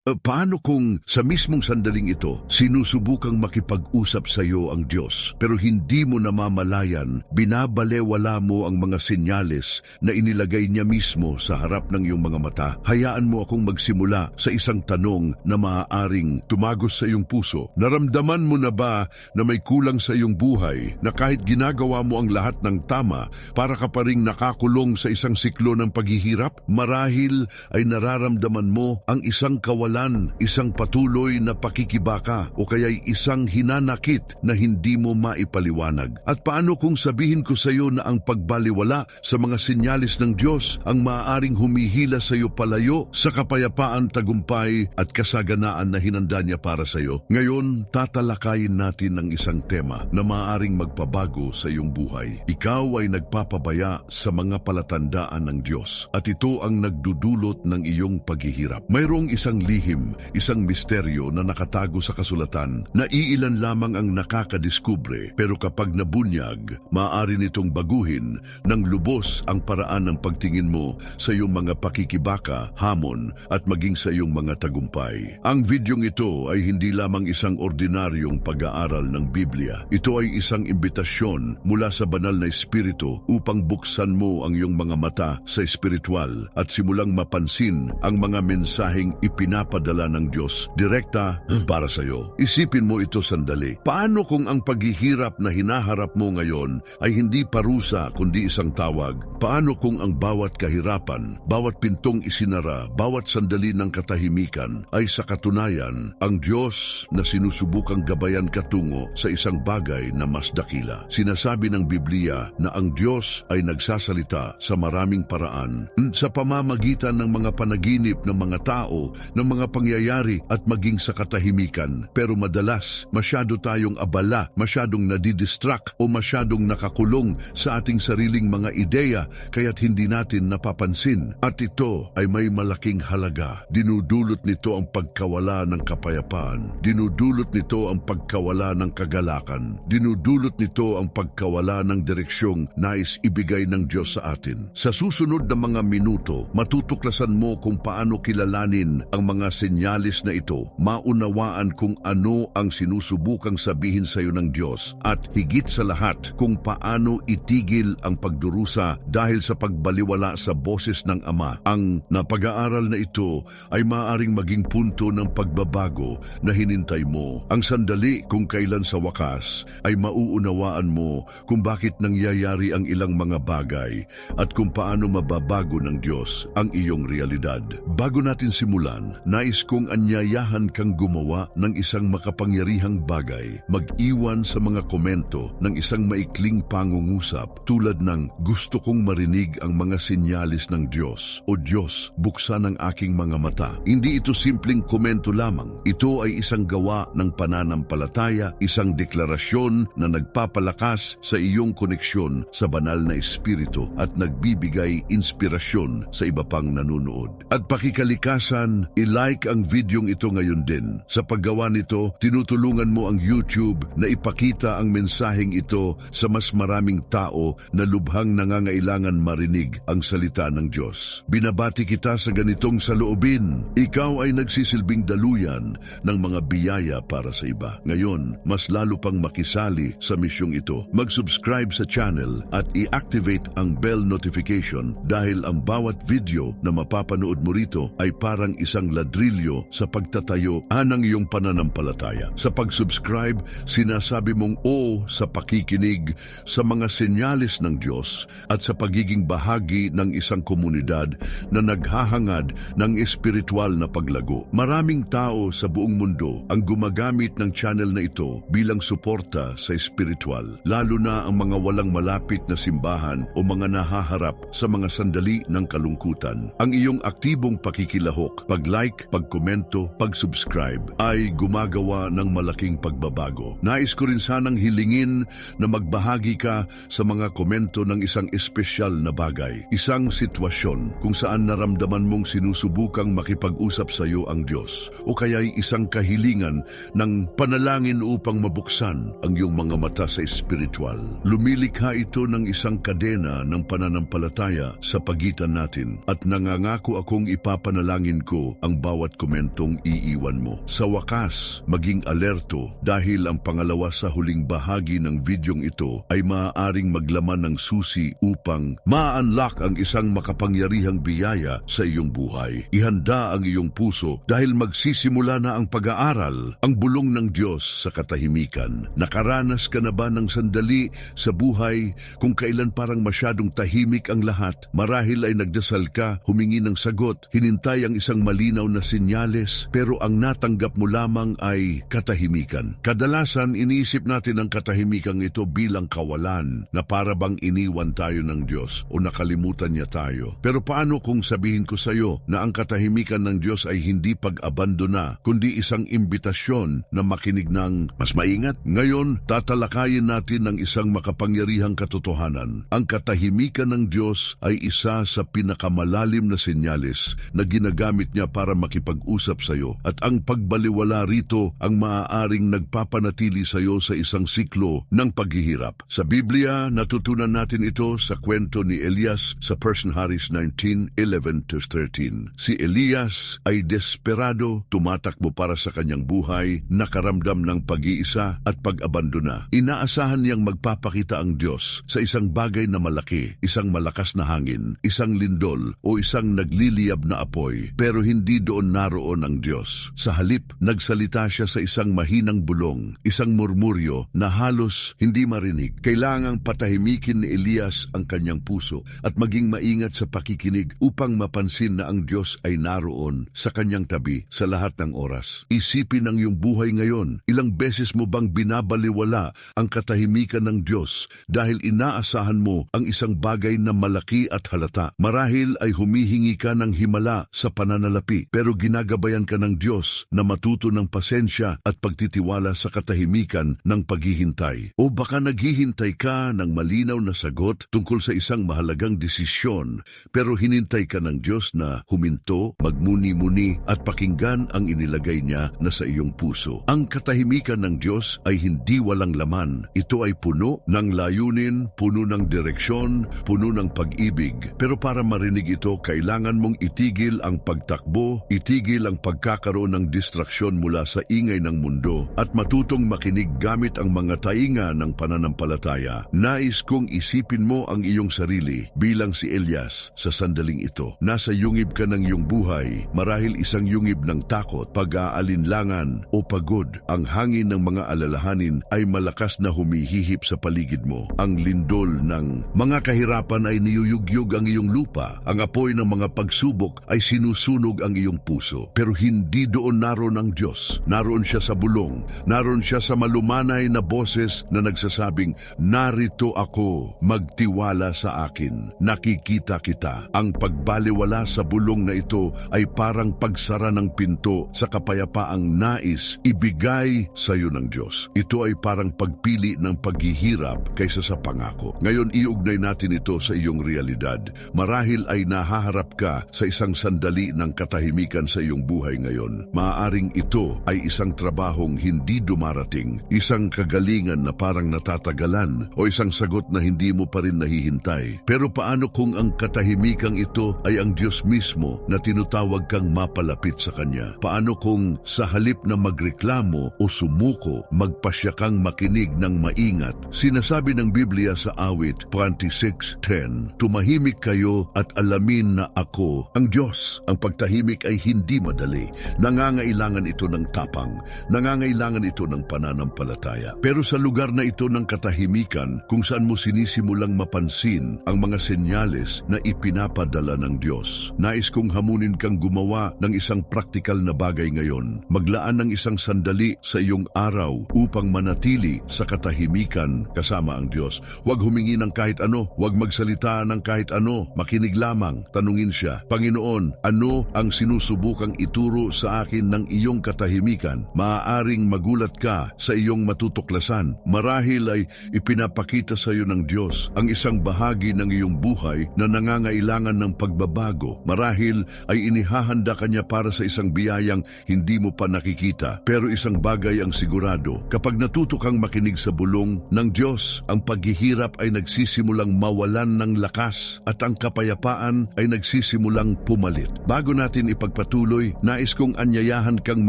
Paano kung sa mismong sandaling ito, sinusubukang makipag-usap sa iyo ang Diyos, pero hindi mo namamalayan, binabalewala mo ang mga senyales na inilagay niya mismo sa harap ng iyong mga mata? Hayaan mo akong magsimula sa isang tanong na maaaring tumagos sa iyong puso. Naramdaman mo na ba na may kulang sa iyong buhay, na kahit ginagawa mo ang lahat ng tama, para ka pa ring nakakulong sa isang siklo ng paghihirap? Marahil ay nararamdaman mo ang isang kawalan, isang patuloy na pakikibaka, o kaya'y isang hinanakit na hindi mo maipaliwanag. At paano kung sabihin ko sa iyo na ang pagbaliwala sa mga sinyalis ng Diyos ang maaaring humihila sa iyo palayo sa kapayapaan, tagumpay at kasaganaan na hinanda niya para sa iyo? Ngayon, tatalakayin natin ang isang tema na maaaring magpabago sa iyong buhay. Ikaw ay nagpapabaya sa mga palatandaan ng Diyos, at ito ang nagdudulot ng iyong paghihirap. Mayroong isang lihim, isang misteryo na nakatago sa kasulatan na iilan lamang ang nakakadiskubre, pero kapag nabunyag, maaari nitong baguhin ng lubos ang paraan ng pagtingin mo sa iyong mga pakikibaka, hamon at maging sa iyong mga tagumpay. Ang videong ito ay hindi lamang isang ordinaryong pag-aaral ng Biblia. Ito ay isang imbitasyon mula sa banal na espiritu upang buksan mo ang iyong mga mata sa espiritual at simulang mapansin ang mga mensaheng ipinapadala ng Diyos direkta para sa iyo. Isipin mo ito sandali. Paano kung ang paghihirap na hinaharap mo ngayon ay hindi parusa kundi isang tawag? Paano kung ang bawat kahirapan, bawat pintong isinara, bawat sandali ng katahimikan ay sa katunayan ang Diyos na sinusubukang gabayan ka tungo sa isang bagay na mas dakila? Sinasabi ng Biblia na ang Diyos ay nagsasalita sa maraming paraan, sa pamamagitan ng mga panaginip ng mga tao, ng mga pangyayari at maging sa katahimikan. Pero madalas, masyado tayong abala, masyadong nadidistract o masyadong nakakulong sa ating sariling mga ideya, kaya't hindi natin napapansin. At ito ay may malaking halaga. Dinudulot nito ang pagkawala ng kapayapaan. Dinudulot nito ang pagkawala ng kagalakan. Dinudulot nito ang pagkawala ng direksyong nais ibigay ng Diyos sa atin. Sa susunod na mga minuto, matutuklasan mo kung paano kilalanin ang mga senyalis na ito, maunawaan kung ano ang sinusubukang sabihin sa iyo ng Diyos, at higit sa lahat kung paano itigil ang pagdurusa dahil sa pagbaliwala sa boses ng Ama. Ang napag-aaral na ito ay maaaring maging punto ng pagbabago na hinintay mo. Ang sandali kung kailan sa wakas ay mauunawaan mo kung bakit nangyayari ang ilang mga bagay at kung paano mababago ng Diyos ang iyong realidad. Bago natin simulan, nais kong anyayahan kang gumawa ng isang makapangyarihang bagay. Mag-iwan sa mga komento ng isang maikling pangungusap tulad ng "Gusto kong marinig ang mga sinyalis ng Diyos" o "Diyos, buksan ang aking mga mata." Hindi ito simpleng komento lamang. Ito ay isang gawa ng pananampalataya, isang deklarasyon na nagpapalakas sa iyong koneksyon sa banal na espiritu at nagbibigay inspirasyon sa iba pang nanunood. At pakikalikasan, i-like ang videong ito ngayon din. Sa paggawa nito, tinutulungan mo ang YouTube na ipakita ang mensaheng ito sa mas maraming tao na lubhang nangangailangan marinig ang salita ng Diyos. Binabati kita sa ganitong saloobin. Ikaw ay nagsisilbing daluyan ng mga biyaya para sa iba. Ngayon, mas lalo pang makisali sa misyong ito. Mag-subscribe sa channel at i-activate ang bell notification dahil ang bawat video na mapapanood mo rito ay parang isang ladrilyo sa pagtatayo ng iyong pananampalataya. Sa pag-subscribe, sinasabi mong oo sa pakikinig sa mga senyalis ng Diyos at sa pagiging bahagi ng isang komunidad na naghahangad ng espiritual na paglago. Maraming tao sa buong mundo ang gumagamit ng channel na ito bilang suporta sa espiritual, lalo na ang mga walang malapit na simbahan o mga nahaharap sa mga sandali ng kalungkutan. Ang iyong aktibong pakikilahok, pag-like, pag-komento, pag-subscribe ay gumagawa ng malaking pagbabago. Nais ko rin sanang hilingin na magbahagi ka sa mga komento ng isang espesyal na bagay, isang sitwasyon kung saan naramdaman mong sinusubukang makipag-usap sa iyo ang Diyos, o kaya'y isang kahilingan ng panalangin upang mabuksan ang iyong mga mata sa espiritual. Lumilikha ito ng isang kadena ng pananampalataya sa pagitan natin, at nangangako akong ipapanalangin ko ang bawat komentong iiwan mo. Sa wakas, maging alerto dahil ang pangalawa sa huling bahagi ng videong ito ay maaaring maglaman ng susi upang ma-unlock ang isang makapangyarihang biyaya sa iyong buhay. Ihanda ang iyong puso dahil magsisimula na ang pag-aaral, ang bulong ng Diyos sa katahimikan. Nakaranas ka na ba ng sandali sa buhay kung kailan parang masyadong tahimik ang lahat? Marahil ay nagdasal ka, humingi ng sagot, hinintay ang isang malinaw na sinyales, pero ang natanggap mo lamang ay katahimikan. Kadalasan, iniisip natin ang katahimikan ito bilang kawalan na para bang iniwan tayo ng Diyos o nakalimutan niya tayo. Pero paano kung sabihin ko sa iyo na ang katahimikan ng Diyos ay hindi pag-abandona, kundi isang imbitasyon na makinig ng mas maingat? Ngayon, tatalakayin natin ang isang makapangyarihang katotohanan. Ang katahimikan ng Diyos ay isa sa pinakamalalim na senyales na ginagamit niya para makipag-usap sa iyo, at ang pagbaliwala rito ang maaaring nagpapanatili sa iyo sa isang siklo ng paghihirap. Sa Biblia, natutunan natin ito sa kwento ni Elias sa 1 Haris 19:11-13. Si Elias ay desperado, tumatakbo para sa kanyang buhay, nakaramdam ng pag-iisa at pag-abandona. Inaasahan niyang magpapakita ang Diyos sa isang bagay na malaki, isang malakas na hangin, isang lindol o isang nagliliyab na apoy, pero hindi doon naroon ang Diyos. Sa halip, nagsalita siya sa isang mahinang bulong, isang murmuryo na halos hindi marinig. Kailangang patahimikin ni Elias ang kanyang puso at maging maingat sa pakikinig upang mapansin na ang Diyos ay naroon sa kanyang tabi sa lahat ng oras. Isipin ang iyong buhay ngayon. Ilang beses mo bang binabaliwala ang katahimikan ng Diyos dahil inaasahan mo ang isang bagay na malaki at halata? Marahil ay humihingi ka ng himala sa pananalapi, pero ginagabayan ka ng Diyos na matuto ng pasensya at pagtitiwala sa katahimikan ng paghihintay. O baka naghihintay ka ng malinaw na sagot tungkol sa isang mahalagang desisyon, pero hinintay ka ng Diyos na huminto, magmuni-muni at pakinggan ang inilagay niya na sa iyong puso. Ang katahimikan ng Diyos ay hindi walang laman. Ito ay puno ng layunin, puno ng direksyon, puno ng pag-ibig. Pero para marinig ito, kailangan mong itigil ang pagtakbo, itigil ang pagkakaroon ng distraksyon mula sa ingay ng mundo, at matutong makinig gamit ang mga tainga ng pananampalataya. Nais kong isipin mo ang iyong sarili bilang si Elias sa sandaling ito. Nasa yungib ka ng iyong buhay, marahil isang yungib ng takot, pag-aalinlangan o pagod. Ang hangin ng mga alalahanin ay malakas na humihihip sa paligid mo. Ang lindol ng mga kahirapan ay niyuyugyug ang iyong lupa. Ang apoy ng mga pagsubok ay sinusunog ang iyong puso. Pero hindi doon naroon ang Diyos. Naroon siya sa bulong. Naroon siya sa malumanay na boses na nagsasabing, "Narito ako, magtiwala sa akin. Nakikita kita." Ang pagbaliwala sa bulong na ito ay parang pagsara ng pinto sa kapayapaang nais ibigay sa iyo ng Diyos. Ito ay parang pagpili ng paghihirap kaysa sa pangako. Ngayon, iugnay natin ito sa iyong realidad. Marahil ay nahaharap ka sa isang sandali ng katahimikan sa iyong buhay ngayon. Maaaring ito ay isang trabahong hindi dumarating, isang kagalingan na parang natatagalan, o isang sagot na hindi mo pa rin nahihintay. Pero paano kung ang katahimikang ito ay ang Diyos mismo na tinutawag kang mapalapit sa Kanya? Paano kung sa halip na magreklamo o sumuko, magpasya kang makinig ng maingat? Sinasabi ng Biblia sa awit 26:10, "Tumahimik kayo at alamin na ako ang Diyos." Ang pagtahimik ay hindi madali. Nangangailangan ito ng tapang, nangangailangan ito ng pananampalataya. Pero sa lugar na ito ng katahimikan, kung saan mo sinisimulang mapansin ang mga senyales na ipinapadala ng Diyos, nais kong hamunin kang gumawa ng isang praktikal na bagay ngayon. Maglaan ng isang sandali sa iyong araw upang manatili sa katahimikan kasama ang Diyos. Huwag humingi ng kahit ano, huwag magsalita ng kahit ano, makinig lamang. Tanungin siya, "Panginoon, ano ang sinusubukang ituro sa akin ng iyong katahimikan?" Maaaring magulat ka sa iyong matutuklasan. Marahil ay ipinapakita sa iyo ng Diyos ang isang bahagi ng iyong buhay na nangangailangan ng pagbabago. Marahil ay inihahanda ka niya para sa isang biyayang hindi mo pa nakikita. Pero isang bagay ang sigurado, kapag natuto kang makinig sa bulong ng Diyos, ang paghihirap ay nagsisimulang mawalan ng lakas at ang kapayapaan ay nagsisimulang pumalit. Bago natin pagpapatuloy, nais kong anyayahan kang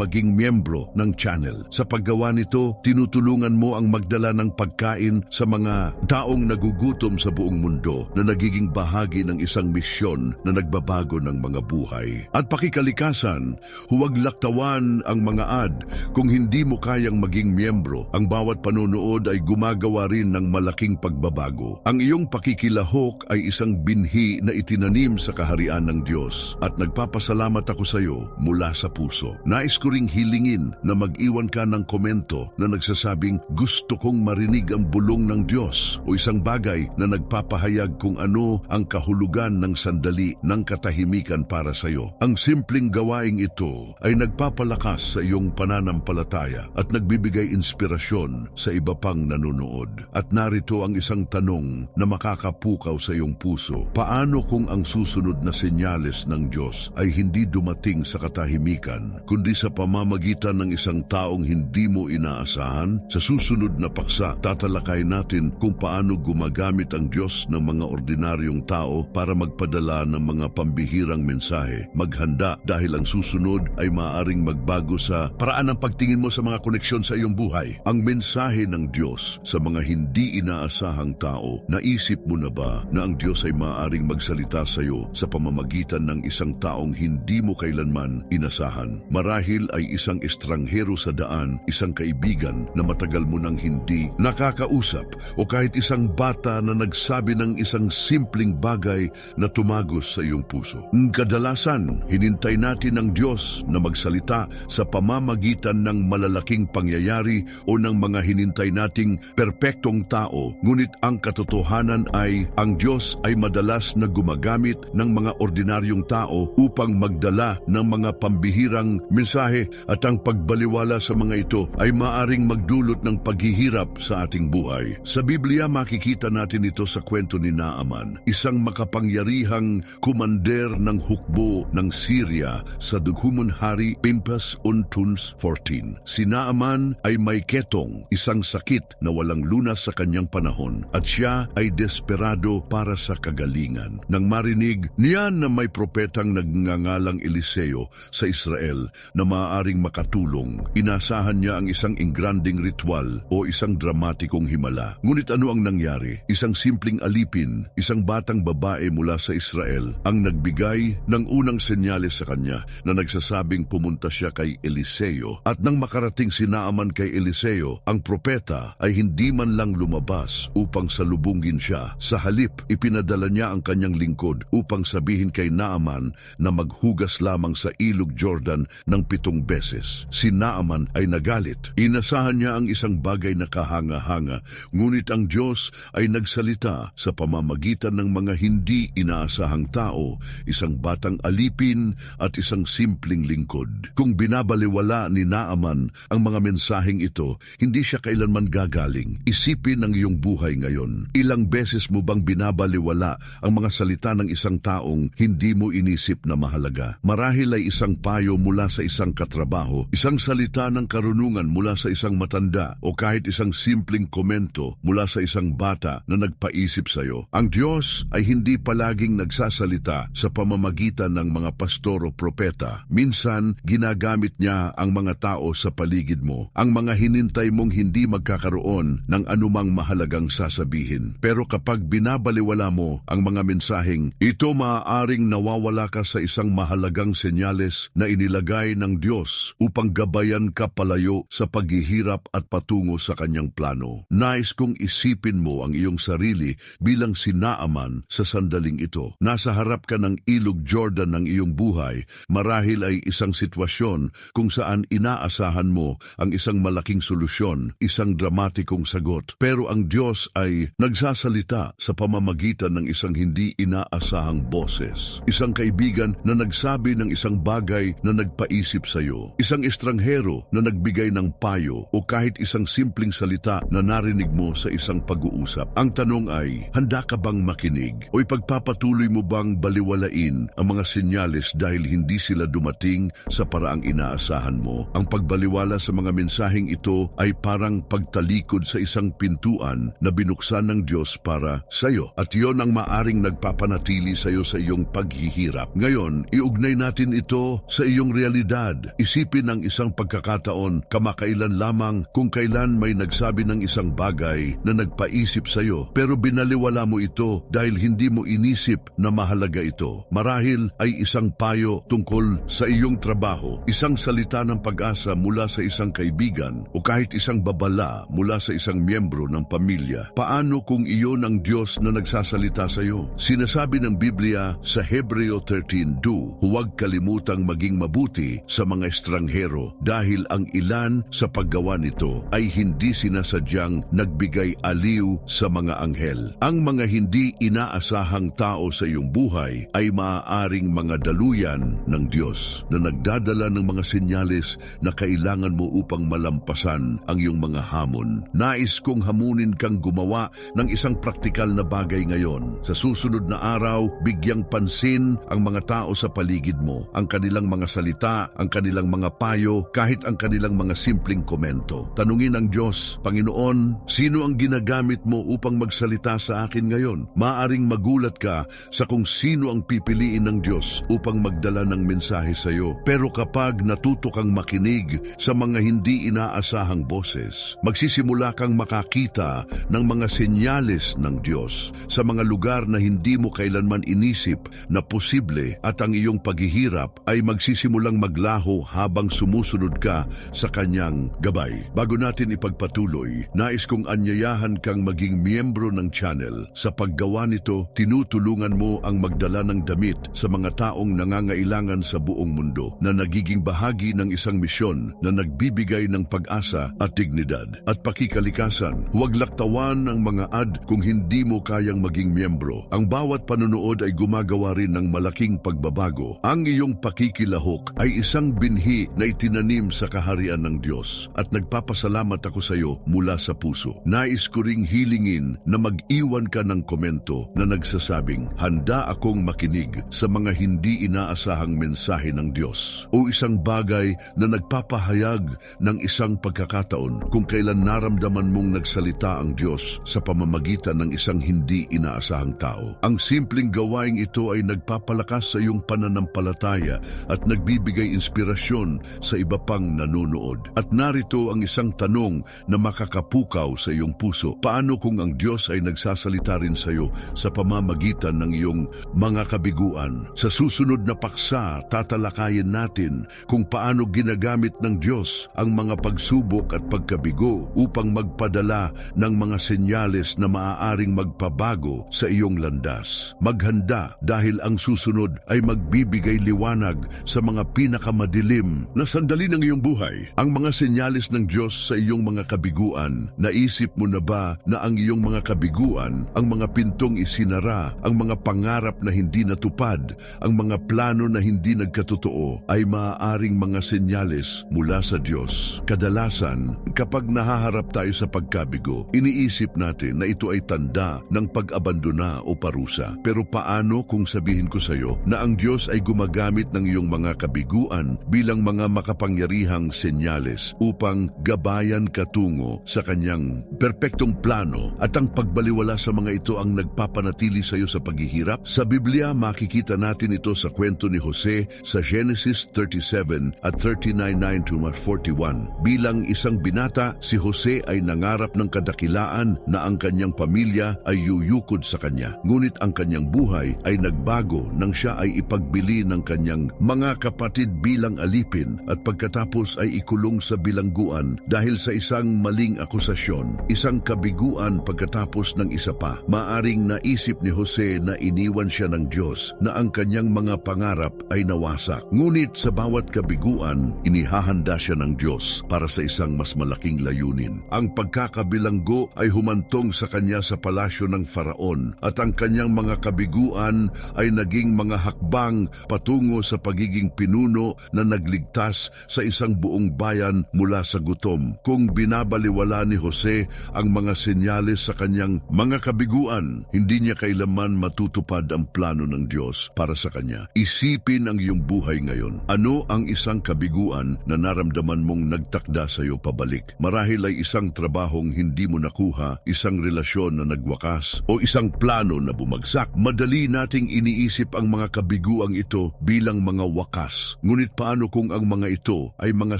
maging miyembro ng channel. Sa paggawa nito, tinutulungan mo ang magdala ng pagkain sa mga taong nagugutom sa buong mundo na nagiging bahagi ng isang misyon na nagbabago ng mga buhay. At pakikalikasan, huwag laktawan ang mga ad. Kung hindi mo kayang maging miyembro, ang bawat panonood ay gumagawa rin ng malaking pagbabago. Ang iyong pakikilahok ay isang binhi na itinanim sa kaharian ng Diyos at nagpapasalamat ako sa iyo mula sa puso. Nais ko ring hilingin na mag-iwan ka ng komento na nagsasabing gusto kong marinig ang bulong ng Diyos o isang bagay na nagpapahayag kung ano ang kahulugan ng sandali ng katahimikan para sa iyo. Ang simpleng gawaing ito ay nagpapalakas sa iyong pananampalataya at nagbibigay inspirasyon sa iba pang nanonood. At narito ang isang tanong na makakapukaw sa iyong puso. Paano kung ang susunod na senyales ng Diyos ay hindi dumating sa katahimikan, kundi sa pamamagitan ng isang taong hindi mo inaasahan? Sa susunod na paksa, tatalakay natin kung paano gumagamit ang Diyos ng mga ordinaryong tao para magpadala ng mga pambihirang mensahe. Maghanda dahil ang susunod ay maaaring magbago sa paraan ng pagtingin mo sa mga koneksyon sa iyong buhay. Ang mensahe ng Diyos sa mga hindi inaasahang tao. Naisip mo na ba na ang Diyos ay maaaring magsalita sa iyo sa pamamagitan ng isang taong hindi mo kailanman inasahan? Marahil ay isang estranghero sa daan, isang kaibigan na matagal mo nang hindi nakakausap, o kahit isang bata na nagsabi ng isang simpleng bagay na tumagos sa iyong puso. Kadalasan, hinintay natin ang Diyos na magsalita sa pamamagitan ng malalaking pangyayari o ng mga hinintay nating perpektong tao. Ngunit ang katotohanan ay ang Diyos ay madalas na gumagamit ng mga ordinaryong tao upang magdala ng mga pambihirang mensahe, at ang pagbaliwala sa mga ito ay maaring magdulot ng paghihirap sa ating buhay. Sa Biblia makikita natin ito sa kwento ni Naaman, isang makapangyarihang kumander ng hukbo ng Syria sa Dughumon Hari Pimpas Untuns 14. Si Naaman ay may ketong, isang sakit na walang lunas sa kanyang panahon, at siya ay desperado para sa kagalingan. Nang marinig niyan na may propetang nagngangalang Eliseo sa Israel na maaaring makatulong, inasahan niya ang isang ingranding ritual o isang dramatikong himala. Ngunit ano ang nangyari? Isang simpleng alipin, isang batang babae mula sa Israel, ang nagbigay ng unang senyales sa kanya na nagsasabing pumunta siya kay Eliseo. At nang makarating si Naaman kay Eliseo, ang propeta ay hindi man lang lumabas upang salubungin siya. Sa halip, ipinadala niya ang kanyang lingkod upang sabihin kay Naaman na maghugas lamang sa ilog Jordan ng 7 beses. Si Naaman ay nagalit. Inasahan niya ang isang bagay na kahanga-hanga, ngunit ang Diyos ay nagsalita sa pamamagitan ng mga hindi inaasahang tao, isang batang alipin at isang simpleng lingkod. Kung binabaliwala ni Naaman ang mga mensaheng ito, hindi siya kailanman gagaling. Isipin ang iyong buhay ngayon. Ilang beses mo bang binabaliwala ang mga salita ng isang taong hindi mo inisip na mahalaga? Marahil ay isang payo mula sa isang katrabaho, isang salita ng karunungan mula sa isang matanda, o kahit isang simpleng komento mula sa isang bata na nagpaisip sa iyo. Ang Diyos ay hindi palaging nagsasalita sa pamamagitan ng mga pastor o propeta. Minsan, ginagamit niya ang mga tao sa paligid mo, ang mga hinintay mong hindi magkakaroon ng anumang mahalagang sasabihin. Pero kapag binabaliwala mo ang mga mensaheng ito, maaaring nawawala ka sa isang mahalagang senyales na inilagay ng Diyos upang gabayan ka palayo sa paghihirap at patungo sa kanyang plano. Nais kong isipin mo ang iyong sarili bilang si Naaman sa sandaling ito. Nasa harap ka ng ilog Jordan ng iyong buhay. Marahil ay isang sitwasyon kung saan inaasahan mo ang isang malaking solusyon, isang dramatikong sagot. Pero ang Diyos ay nagsasalita sa pamamagitan ng isang hindi inaasahang boses. Isang kaibigan na nagsabi ng isang bagay na nagpaisip sa iyo. Isang estranghero na nagbigay ng payo, o kahit isang simpleng salita na narinig mo sa isang pag-uusap. Ang tanong ay, handa ka bang makinig? O ipagpapatuloy mo bang baliwalain ang mga senyales dahil hindi sila dumating sa paraang inaasahan mo? Ang pagbaliwala sa mga mensaheng ito ay parang pagtalikod sa isang pintuan na binuksan ng Diyos para sa iyo. At iyon ang maaring nagpapanatili sa iyo sa iyong paghihirap. Ngayon, iugnay natin ito sa iyong realidad. Isipin ang isang pagkakataon kamakailan lamang kung kailan may nagsabi ng isang bagay na nagpaisip sa iyo pero binaliwala mo ito dahil hindi mo inisip na mahalaga ito. Marahil ay isang payo tungkol sa iyong trabaho, isang salita ng pag-asa mula sa isang kaibigan o kahit isang babala mula sa isang miyembro ng pamilya. Paano kung iyon ang Diyos na nagsasalita sa iyo? Sinasabi ng Biblia sa Hebreo 13:2, huwag kalimutang maging mabuti sa mga estranghero dahil ang ilan sa paggawa nito ay hindi sinasadyang nagbigay aliw sa mga anghel. Ang mga hindi inaasahang tao sa iyong buhay ay maaaring mga daluyan ng Diyos na nagdadala ng mga senyales na kailangan mo upang malampasan ang iyong mga hamon. Nais kong hamunin kang gumawa ng isang praktikal na bagay ngayon. Sa susunod na araw, bigyang pansin ang mga tao sa paligid mo, ang kanilang mga salita, ang kanilang mga payo, kahit ang kanilang mga simpleng komento. Tanungin ang Diyos, Panginoon, sino ang ginagamit mo upang magsalita sa akin ngayon? Maaring magulat ka sa kung sino ang pipiliin ng Diyos upang magdala ng mensahe sa iyo. Pero kapag natuto kang makinig sa mga hindi inaasahang boses, magsisimula kang makakita ng mga senyales ng Diyos sa mga lugar na hindi mo kailanman inisip na posible at ang iyong paghihirap ay magsisimulang maglaho habang sumusunod ka sa kanyang gabay. Bago natin ipagpatuloy, nais kong anyayahan kang maging miyembro ng channel. Sa paggawa nito, tinutulungan mo ang magdala ng damit sa mga taong nangangailangan sa buong mundo na nagiging bahagi ng isang misyon na nagbibigay ng pag-asa at dignidad at pakikalikasan. Huwag laktawan ang mga ad kung hindi mo kayang maging miyembro. Ang bawat panunood ay gumagawa rin ng malaking pagbabago. Ang iyong pakikilahok ay isang binhi na itinanim sa kaharian ng Diyos at nagpapasalamat ako sa iyo mula sa puso. Nais ko ring hilingin na mag-iwan ka ng komento na nagsasabing, handa akong makinig sa mga hindi inaasahang mensahe ng Diyos o isang bagay na nagpapahayag ng isang pagkakataon kung kailan naramdaman mong nagsalita ang Diyos sa pamamagitan ng isang hindi inaasahang tao. Ang simpleng gawaing ito ay nagpapalakas sa iyong pananampalataya at nagbibigay inspirasyon sa iba pang nanonood. At narito ang isang tanong na makakapukaw sa iyong puso. Paano kung ang Diyos ay nagsasalita rin sa iyo sa pamamagitan ng iyong mga kabiguan? Sa susunod na paksa, tatalakayin natin kung paano ginagamit ng Diyos ang mga pagsubok at pagkabigo upang magpadala ng mga senyales na maaaring magpabago sa iyong landas. Maghanda dahil ang susunod ay magbibigay liwanag sa mga pinakamadilim na sandali ng iyong buhay. Ang mga senyales ng Diyos sa iyong mga kabiguan, naisip mo na ba na ang iyong mga kabiguan, ang mga pintong isinara, ang mga pangarap na hindi natupad, ang mga plano na hindi nagkatotoo ay maaaring mga senyales mula sa Diyos. Kadalasan, kapag nahaharap tayo sa pagkabigo, iniisip natin na ito ay tanda ng pag-abandona o parusa. Pero paano kung sabihin ko sa iyo na ang Diyos ay gumagamit ng iyong mga kabiguan bilang mga makapangyarihang senyales upang gabayan ka tungo sa kanyang perpektong plano at ang pagbaliwala sa mga ito ang nagpapanatili sa iyo sa paghihirap? Sa Biblia, makikita natin ito sa kwento ni Jose sa Genesis 37 at 39:9-41. Bilang isang binata, si Jose ay nangarap ng kadakilaan na ang kanyang pamilya ay yuyukod sa kanya. Ngunit ang kanyang buhay ay nagbago nang siya ay ipagbili ng kanyang mga kapatid bilang alipin at pagkatapos ay ikulong sa bilangguan dahil sa isang maling akusasyon, isang kabiguan pagkatapos ng isa pa. Maaring naisip ni Jose na iniwan siya ng Diyos, na ang kanyang mga pangarap ay nawasak. Ngunit sa bawat kabiguan, inihahanda siya ng Diyos para sa isang mas malaking layunin. Ang pagkakabilanggo ay humantong sa kanya sa palasyo ng Faraon at ang kanyang mga kabiguan ay naging mga hakbang patungo sa pagiging pinuno na nagligtas sa isang buong bayan mula sa gutom. Kung binabaliwala ni Jose ang mga senyales sa kanyang mga kabiguan, hindi niya kailanman matutupad ang plano ng Diyos para sa kanya. Isipin ang iyong buhay ngayon. Ano ang isang kabiguan na naramdaman mong nagtakda sa iyo pabalik? Marahil ay isang trabahong hindi mo nakuha, isang relasyon na nagwakas, o isang plano na bumagsak. Madali nating iniisip ang mga kabiguang ito bilang mga wakas. Ngunit paano kung ang mga ito ay mga